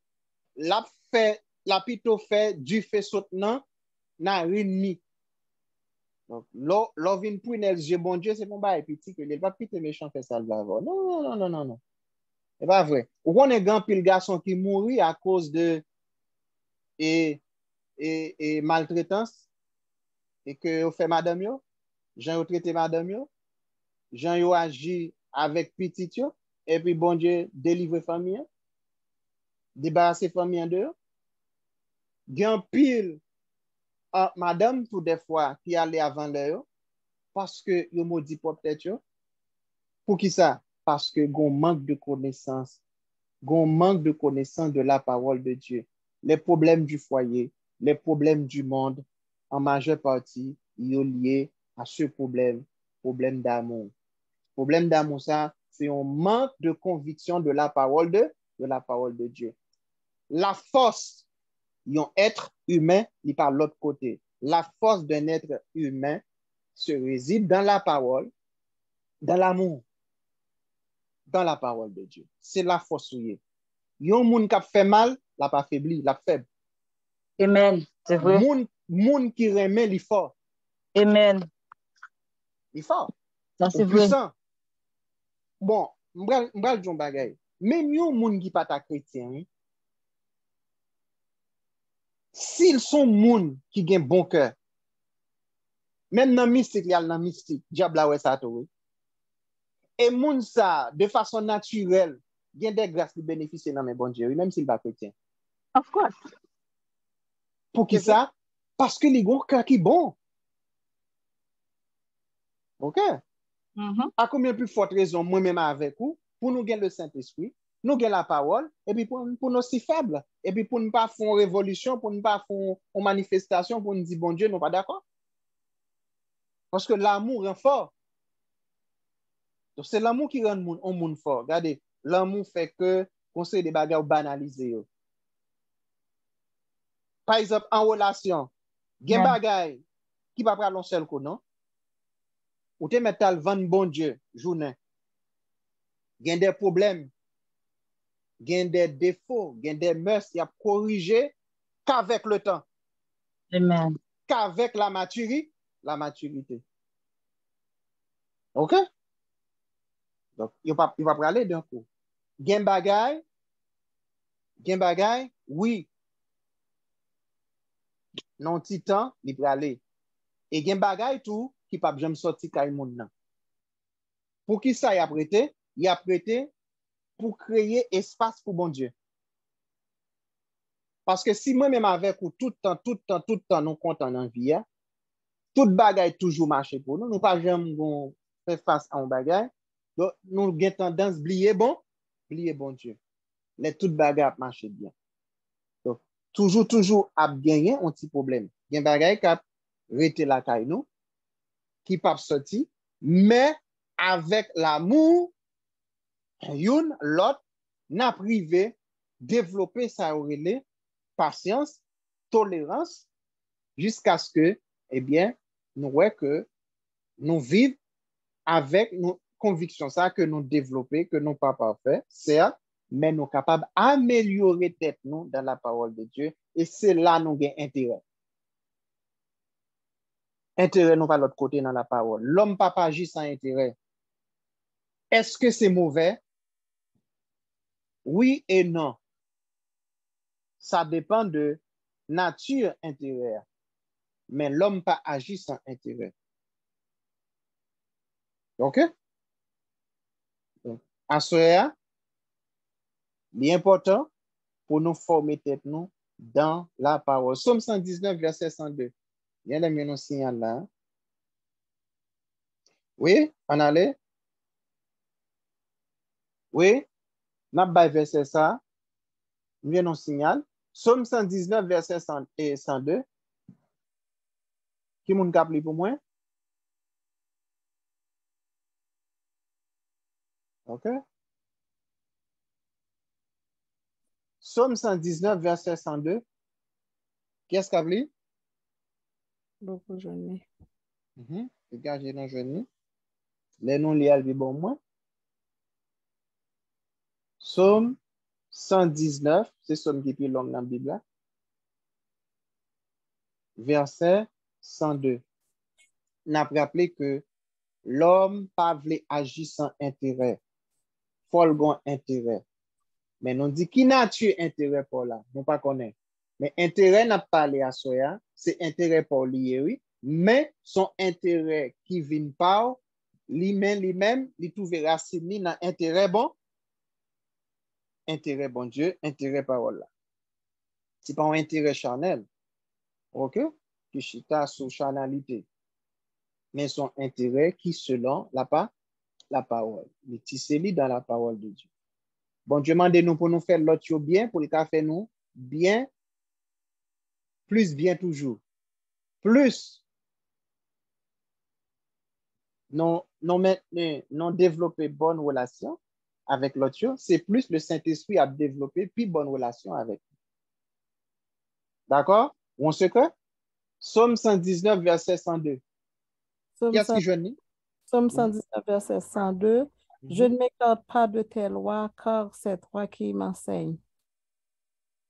la plutôt fait du fait sautant n'a rien ni. Donc, l'on vient pour une bon Dieu, c'est mon bail petit que il va piter méchant fait ça le bavard. Non. C'est pas vrai. Ou on est grand pile garçon qui mourit à cause de et maltraitance et que vous fait madame yo, Jean traité madame yo, Jean yo agi avec petit yo et puis bon Dieu délivre famille, débarrasser famille en dehors. Gan pile madame tout des fois qui allait avant l'heure parce que yo maudit peut-être yo. Pour qui ça? Parce que gon manque de connaissance. Gon manque de connaissance de la parole de Dieu. Les problèmes du foyer, les problèmes du monde, en majeure partie, ils sont liés à ce problème d'amour. Problème d'amour, ça, c'est un manque de conviction de la parole de la parole de Dieu. La force d'un être humain, il par l'autre côté. La force d'un être humain se réside dans la parole, dans l'amour, dans la parole de Dieu. C'est la force. Yon moun qui fait mal, la pas faibli, la faible. Amen. C'est vrai. Moun qui remet, il fort. Amen. Il fort. Ça, c'est Ou vrai. puissant. Bon, m'bral jon bagay. Même yon moun qui pas ta chrétien, s'ils sont moun qui gen bon cœur, même dans mystique, il y a dans mystique, diable la ouais ça tout. Et moun ça, de façon naturelle, gen des grâces qui bénéficient dans mes bon Dieu, même s'il pas chrétien. Of course. Pour qui ça? Parce que les gros cœur qui bon. OK? À combien plus forte raison, moi-même avec vous, pour nous gagner le Saint-Esprit, nous gagner la parole, et puis pour nous si faibles, et puis pour ne pas faire une révolution, pour ne pas faire une manifestation, pour nous dire, bon Dieu, nous pas d'accord. Parce que l'amour rend fort. Donc c'est l'amour qui rend un monde fort. Regardez, l'amour fait que conseil des bagages banalisés. Par exemple, en relation, il y a des bagages qui ne va pas prendre seul coup, non? Ou te mettre à vendre bon Dieu, journée. Il y a des problèmes, il y a des défauts, il y a des mœurs, il y a corrigé qu'avec le temps. Amen. Qu'avec la maturité. OK? Donc, il va parler d'un coup. Gen bagay, oui. Non ti temps, il va aller. Et gen bagay tout, qui pa jamais sorti kay moun nan. Pour qui ça y a prêté? Il a prêté pour créer espace pour bon Dieu. Parce que si moi-même avec ou tout le temps, nous comptons dans la vie, tout bagay toujours marché pour nous, nous pas jamais faire face à un bagay. Donc, nous avons tendance à oublier bon Dieu. Les tout bagay marché bien. Donc, toujours à gagner un petit problème. Il y a un bagay qui a rete la caille nous, qui pas sorti, mais avec l'amour, une, l'autre, n'a privé, développer sa relais, patience, tolérance, jusqu'à ce que, eh bien, nous voyons que nous vivons avec nos convictions, ça que nous développons, que nous pas parfaits, certes, mais nous sommes capables d'améliorer tête nous dans la parole de Dieu, et c'est là nous avons intérêt. Intérêt nous pas l'autre côté dans la parole. L'homme pas agit sans intérêt. Est-ce que c'est mauvais? Oui et non. Ça dépend de nature intérieure. Mais l'homme pas agit sans intérêt. OK? Donc, en ce bien important pour nous former tête nous dans la parole. Somme 119, verset 102. Il y a le signal là. Oui, on allait? Oui, n'a pas verset ça. Il y a un signal. Somme 119, verset 102. Qui moun kap li pour moi? OK? Somme 119, verset 102. Qui est-ce kap li? Beaucoup journée. Regardez dans journée. Les noms li al bi bon moi. Somme 119, c'est somme qui est plus long dans la Bible. Verset 102. N'a rappelé que l'homme pas voulait agir sans intérêt. Faut gon intérêt. Mais nous dit qui nature intérêt pour là, nous pas connaît. Mais intérêt n'a pas parlé à soya, c'est intérêt pour lui oui, mais son intérêt qui vient par lui-même, il trouve racine dans intérêt bon Dieu, intérêt parole là. C'est pas un intérêt charnel. OK? Qui chita sous charnalité. Mais son intérêt qui selon la parole. Il tissé dans la parole de Dieu. Bon Dieu demande nous pour nous faire l'autre bien, pour le faire nous bien, plus bien toujours. Plus non développer bonne relation avec l'autre, c'est plus le Saint-Esprit a développé puis bonne relation avec lui. D'accord? On sait que? Psaume 119, verset 102. Psaume Qui est-ce qui 100 jeune? Psaume 119, verset 102. Je ne m'écarte pas de tes lois, car c'est toi qui m'enseignes.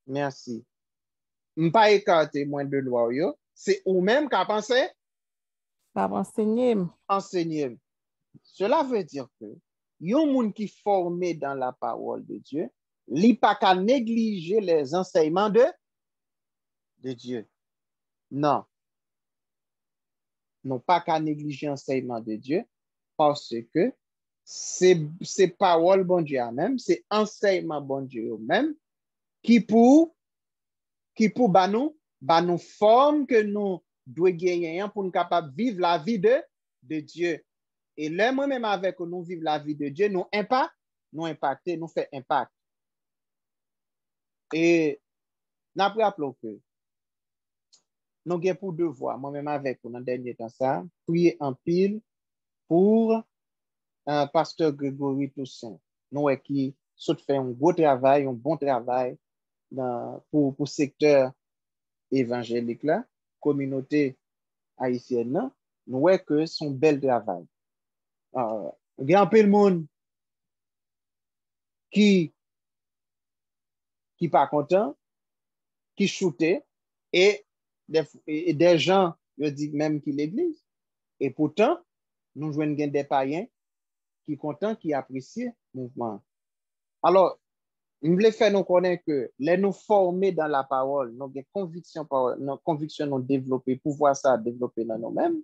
Merci. M'pas écarté moins de loi, yo. C'est ou même qu'à penser, Ça va enseigner. enseigner. Cela veut dire que yon moun qui formé dans la parole de Dieu, li pas qu'à négliger les enseignements de Dieu. Non. Non pas qu'à négliger l'enseignement de Dieu, parce que c'est parole bon Dieu même, c'est enseignement bon Dieu même, qui pour ba nous forme que nous devons gagner pour nous capables de vivre la vie de Dieu. Et là, moi-même avec nous vivre la vie de Dieu, nous impacter, nous fait impact. Et nous rappelons que nous avons pour devoir, moi-même avec nous, dans le dernier temps, ça, prier en pile pour pasteur Grégory Toussaint. Nous qui fait un gros travail, un bon travail pour le secteur évangélique, là, communauté haïtienne, nous voyons que son bel travail. Il y a un peu de monde qui pas content, qui shooté, et des gens, je dis même qui l'église. Et pourtant, nous jouons des païens qui sont contents, qui apprécient le mouvement. Alors, je voulais faire nous connaître que les nous former dans la parole, nous avons nos convictions nous développer, pouvoir ça développer dans nous-mêmes,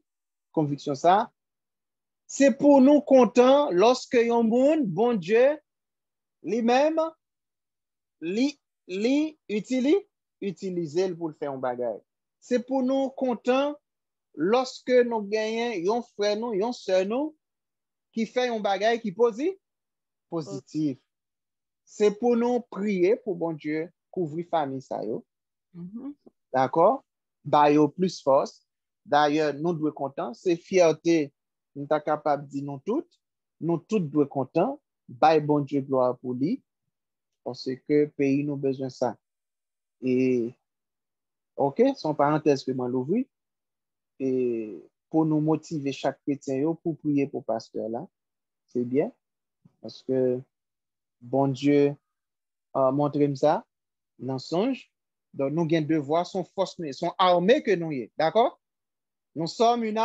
conviction ça, c'est pour nous contents lorsque un monde, bon Dieu, lui-même, utiliser pour faire un bagage. C'est pour nous contents lorsque nous gagnons un frère nous, un sœur nous, qui fait un bagage qui positif. C'est pour nous prier pour bon Dieu couvrir famille ça yo. D'accord? D'ailleurs plus force. D'ailleurs nous devons contents, c'est fierté nous sommes capables de dire nous toutes devons contents, bail bon Dieu gloire pour lui parce que pays nous besoin ça. Et OK, son parenthèse que m'en l'ouvrir et pour nous motiver chaque chrétien yo pour prier pour pasteur là. C'est bien parce que bon Dieu montre ça dans songe. Donc, nous avons devoir, son force, son armée que nous y. D'accord? Nous sommes une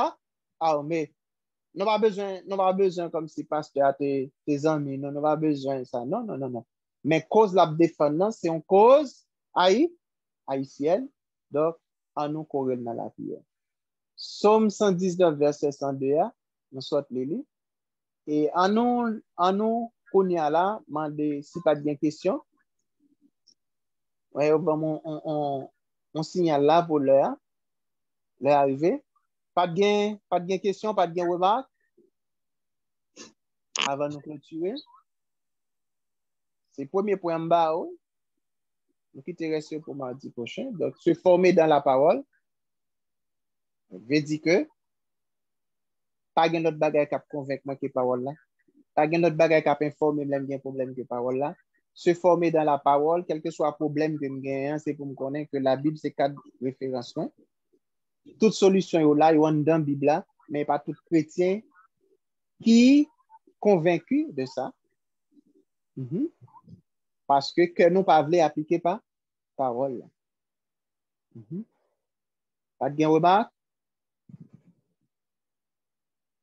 armée. Nous n'avons pas besoin comme si pasteur a tes amis. Nous n'avons pas besoin de ça. Non, non, non, non. Mais cause la défense, c'est une cause haïtienne. Donc, à nous courir dans la prière. Somme 119, verset 102, nous sommes les livres. Et à nous, qu'on y a là, demandez si pas de question. Ouais, on signale là pour l'heure arrivée. Pas de question, pas de remarque. Avant de clôturer. C'est le premier point en bas. Nous qui te reste pour mardi prochain. Donc, se former dans la parole. Je dis que pas de notre bagage qui a convaincre moi que parole là. Pas de notre bagage qui a informé même problème que parole là. Se former dans la parole, quel que soit le problème que je gagne, c'est pour me connaître que la Bible, c'est 4 références. Toute solution est là, il y a dans la Bible, mais pas tout chrétien qui est convaincu de ça. Parce que nous ne pas voulu appliquer par parole. Pas de remarque?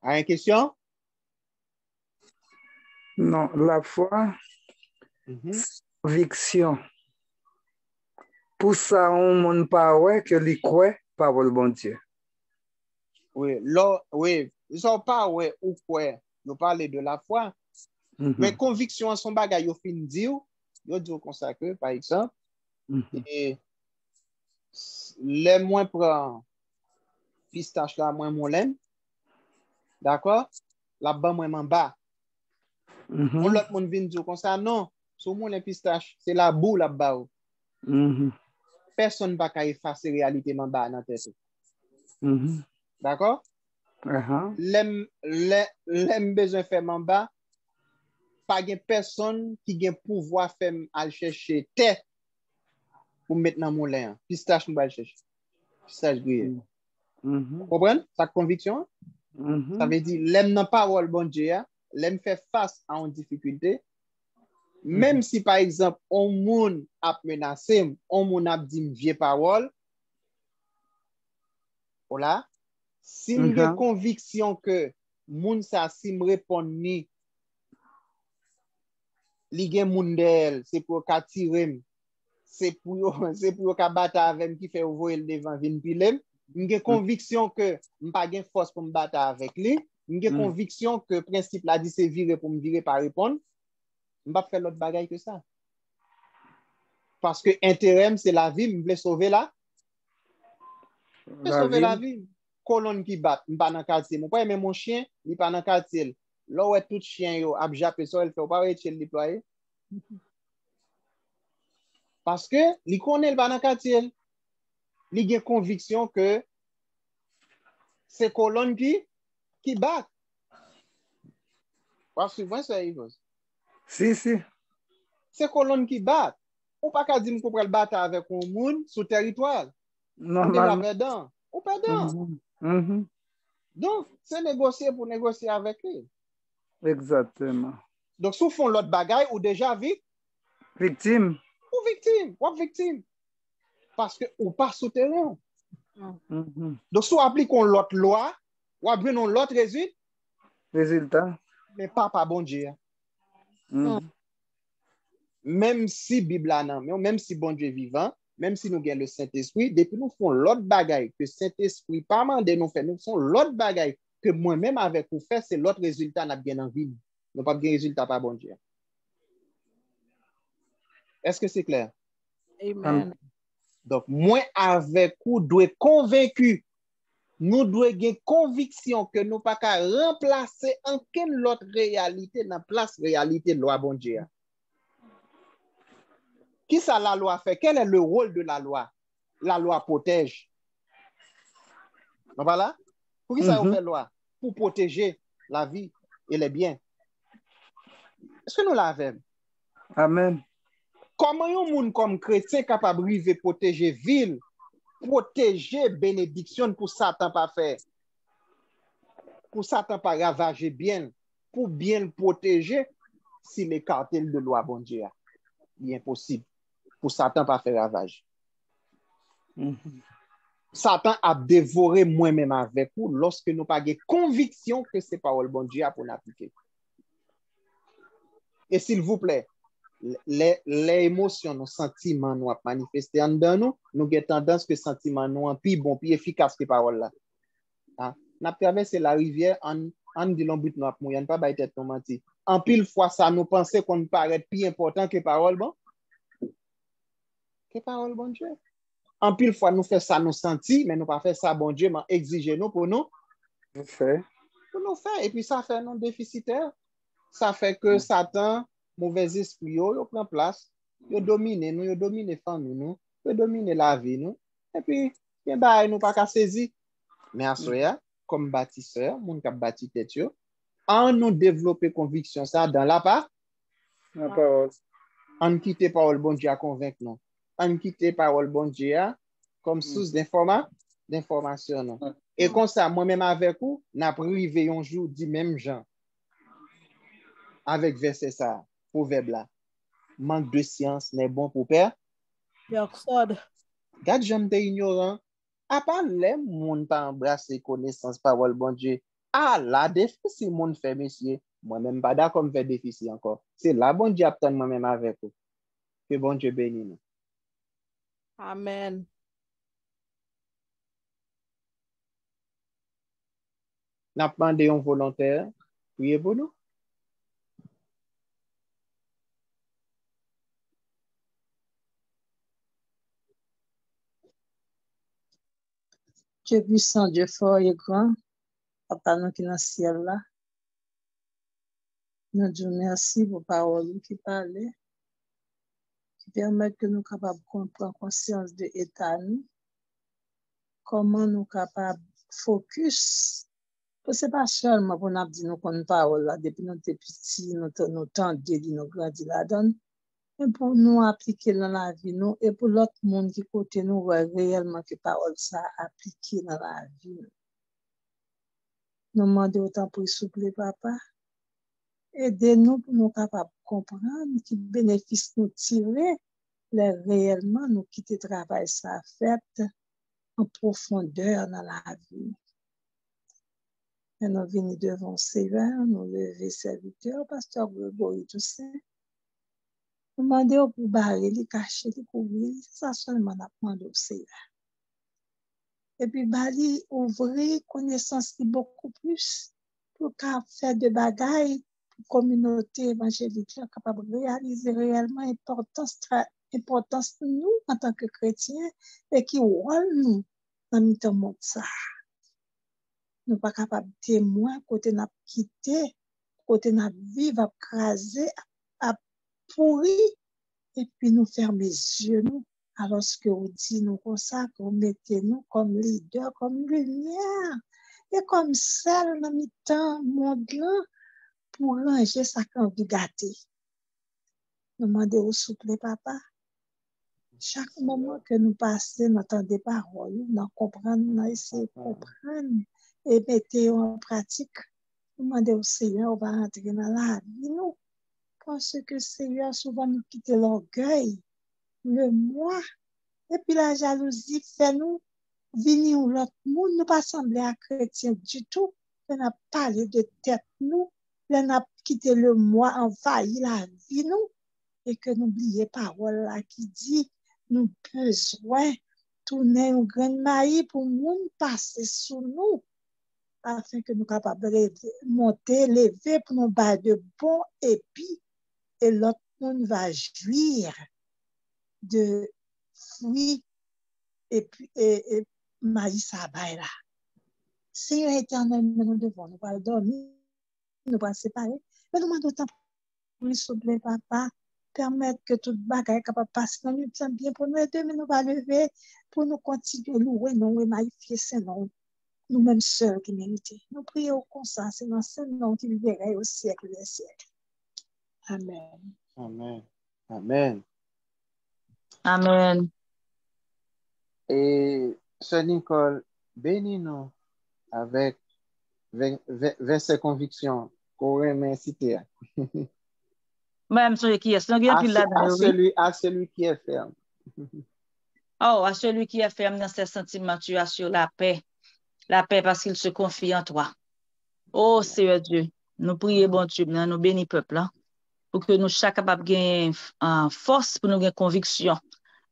Une question? Non, la foi, conviction. Pour ça, on ne pas ouais que les croit parole bon Dieu. Oui, là, oui, ils sont pas ouais ou quoi. Nous parlons de la foi. Mais conviction en son bagage, ils fin dire, ils disent comme ça que, par exemple, et les moins prend pistache là, moins mon laine. D'accord? La bas moins en bas. L'autre monde vient dire comme ça, non, sur mon les pistache, c'est la boue là-bas. Personne ne va effacer la réalité en bas dans la tête. D'accord? L'aime besoin de faire en bas, pas de personne qui a pouvoir faire aller chercher terre pour mettre dans mon lin. Pistache, nous allons chercher. Pistache grillé. Vous comprenez? Sa conviction? Ça veut dire, l'aime dans parole, bon Dieu, l'aime fait face à une difficulté. Même si, par exemple, on moun a menacé, on moun a dit vieux parole, voilà. Si j'ai conviction que moun sa si me répond ni, li gen moun d'elle, c'est pour qu'à tirer, c'est pour qu'à battre avec qui fait ouvrir le devant vin pilem. J'ai conviction que m'pas gen force pour me battre avec lui. J'ai conviction que principe la dit c'est virer pour me virer par répondre. M'pas faire l'autre bagaille que ça. Parce que intérêt c'est la vie, m'voulais sauver là. Sauver la vie. Colonne qui bat, m'pas dans quartier. Mon pas aimer mon chien, il pas dans quartier. Là où est tout chien yo a jappé ça, il fait pas chez le déployer. Parce que li connaît le pas dans quartier. Li gen conviction que c'est colonne qui bat. Parce que moi c'est Yves. Si. C'est colonne qui bat. Ou pas qu'à dire qu'on peut le battre avec un monde sous territoire. Normalement. Perdant. Ou perdant. Donc, c'est négocier pour négocier avec eux. Exactement. Donc, si vous font l'autre bagaille, ou déjà victime. Ou victime. Parce que ou pas souterrain. Donc, si vous appliquons l'autre loi, ou apprenons l'autre résultat. Mais pas bon Dieu. Même si Bible a nan, même si bon Dieu vivant, même si nous gagnons le Saint-Esprit, depuis nous font l'autre bagaille que Saint-Esprit pas mandé nous faire, nous font l'autre bagaille que moi-même avec vous faire, c'est l'autre résultat n'a bien en vie. Nous pas bien résultat pas bon Dieu. Est-ce que c'est clair? Amen. Donc, moi avec vous doit convaincu, nous devons avoir conviction que nous pas qu'à remplacer aucune autre réalité dans place réalité de loi bon Dieu. Qui ça la loi fait? Quel est le rôle de la loi? La loi protège. Donc voilà. Pour qui ça fait loi? Pour protéger la vie et les biens. Est-ce que nous l'avons? Amen. Comment un monde comme chrétien capable de protéger ville, protéger bénédiction pour Satan pas faire? Pour Satan pas ravager bien, pour bien le protéger s'il écarte de loi bon Dieu. Il est impossible. Pour Satan pas faire ravage. Satan a dévoré moi-même avec vous lorsque nous pas de conviction que c'est parole bon Dieu pour nous appliquer. Et s'il vous plaît, les émotions, nos sentiments nous manifestés en dedans nous avons tendance que sentiments nous plus bon, plus efficace que parole là. Hein? N'a traversé la rivière en disant but nous mouiller pas ba tête nous mentir. En pile fois ça nous penser qu'on paraît plus important que parole bon. Que parole bon Dieu. En pile fois nous fait ça nous sentir mais nous pas faire ça bon Dieu mais exiger nous pour nous faire. Pour nous faire et puis ça fait nous déficitaires. Ça fait que Satan mauvais esprit yo prend place, yo domine nous, yo domine famille nous, yo domine la vie nous et puis bien bah nous pas qu'à saisir. Mais à soya comme bâtisseur, moun k'ap bâti tête yo, en nous développer conviction ça dans la parole. En quitter parole bon Dieu à convaincre nous. En quitter parole bon Dieu comme source d'information non. Et comme ça moi-même avec vous, n'a privé un jour dit même Jean avec verset ça, proverbe là. Manque de science n'est bon pour père. Gade j'aime t'es ignorant. À part les moun pas embrasser connaissance parole bon Dieu. Ah la déficit moun fait monsieur. Moi-même pas d'accord me faire déficit encore. C'est là bon Dieu attend moi-même avec vous. Que bon Dieu bénisse nous. Amen. N'a demandé un volontaire. Priez pour nous. Dieu puissant, Dieu fort et grand, Papa nous qui est dans le ciel là. Nous disons merci pour la parole qui parle, qui permet que nous capables de prendre conscience de l'état nous, comment nous capables de focus C'est pas seulement pour nous dire nous qu'on parole là, depuis nous sommes petits, nous tendons, nous grandis là-dedans, mais pour nous appliquer dans la vie, nous, et pour l'autre monde qui côté nous, voit réellement que parole ça appliqué dans la vie. Nous demandons autant pour souple, papa. Aidez-nous pour nous capables de comprendre qui bénéfice nous tirer, les réellement nous quitter travail ça fait en profondeur dans la vie. Et nous venons devant Seigneur, nous lever serviteur, pasteur Grégory Toussaint. Nous demandons pour barrer, les cacher, les couvrir, ça seulement nous demandons au Seigneur. Et puis, bali, ouvrir connaissance beaucoup plus pour faire de bagailles pour la communauté évangélique, capable de réaliser réellement l'importance de nous en tant que chrétiens et qui rôle nous dans le monde ça. Nous ne sommes pas capables de témoigner, côté n'a quitté, côté n'a vivre, à craser, à pourrir, et puis nous fermer les yeux, nous, alors que vous dites nous comme ça, que vous mettez nous comme leader, comme lumière, et comme celle dans le temps monde pour ranger sa canne de gâté. Nous demandons au souple, papa. Chaque moment que nous passons, nous entendons des paroles, nous comprenons, nous essayons de comprendre et mettez en pratique. Nous demandons au Seigneur, on va entrer dans la vie, nous. Parce que Seigneur, souvent nous quitte l'orgueil, le moi, et puis la jalousie fait nous venir où l'autre monde, nous pas sembler à chrétien du tout. On a parlé de tête nous, on a quitté le moi, envahi la vie nous, et que n'oubliez parole là qui dit, nous besoin tourner un grain de maïs pour monde passer sous nous, afin que nous capables de monter, lever pour nous battre de bons épis, et l'autre monde va jouir de fruits et puis et maïs à bail là. Seigneur éternel, nous devons nous pas dormir, nous pas séparer, mais nous demandons autant pour souple papa, permettre que toute bagaille capable passer dans nous temps bien pour nous aider, mais nous va lever pour nous continuer louer, nous magnifier ce nom, nous-mêmes seuls qui méritons. Nous prions comme ça, c'est dans ce nom qui vivrait au siècle des siècles. Amen. Amen. Amen. Amen. Et Sœur Nicole, bénis-nous avec ses convictions qu'on remet citer. Même celui qui est, à celui qui est ferme. Oh, à celui qui est ferme dans ses sentiments, tu assures la paix parce qu'il se confie en toi. Oh, Seigneur Dieu, nous prions, bon Dieu, nous bénis peuple, hein, pour que nous chaque capable gagner force pour nous gagner conviction,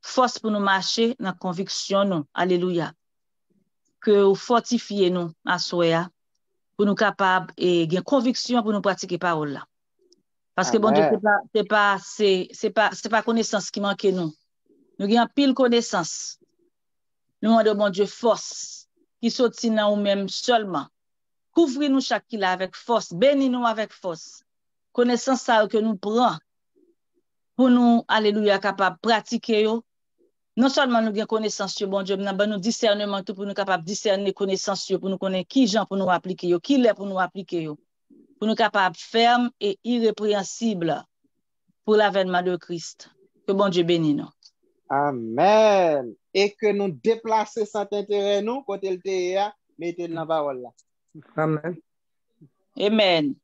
force pour nous marcher dans conviction nous. Alléluia. Que vous fortifiez nous à soi pour nous capables et gagner conviction pour nous pratiquer parole là. Parce que bon Dieu, c'est pas connaissance qui manque nous. Nous avons pile connaissance. Nous demandons bon Dieu force qui sortit dans nous-mêmes seulement. Couvrez-nous chaque qui là avec force, bénis-nous avec force. Connaissance ça que nous prenons pour nous, alléluia, capable de pratiquer yo. Non seulement nous avons connaissance, bon Dieu, nous avons discernement tout pour nous capables de discerner connaissance pour nous connaître qui gens pour nous appliquer yo, qui l'est pour nous appliquer yo. Pour nous capables fermes et irrépréhensibles pour l'avènement de Christ. Que bon Dieu bénisse nous. Amen. Et que nous déplacer sans intérêt nous, côté le TEA, mettez dans la parole là. Amen. Amen.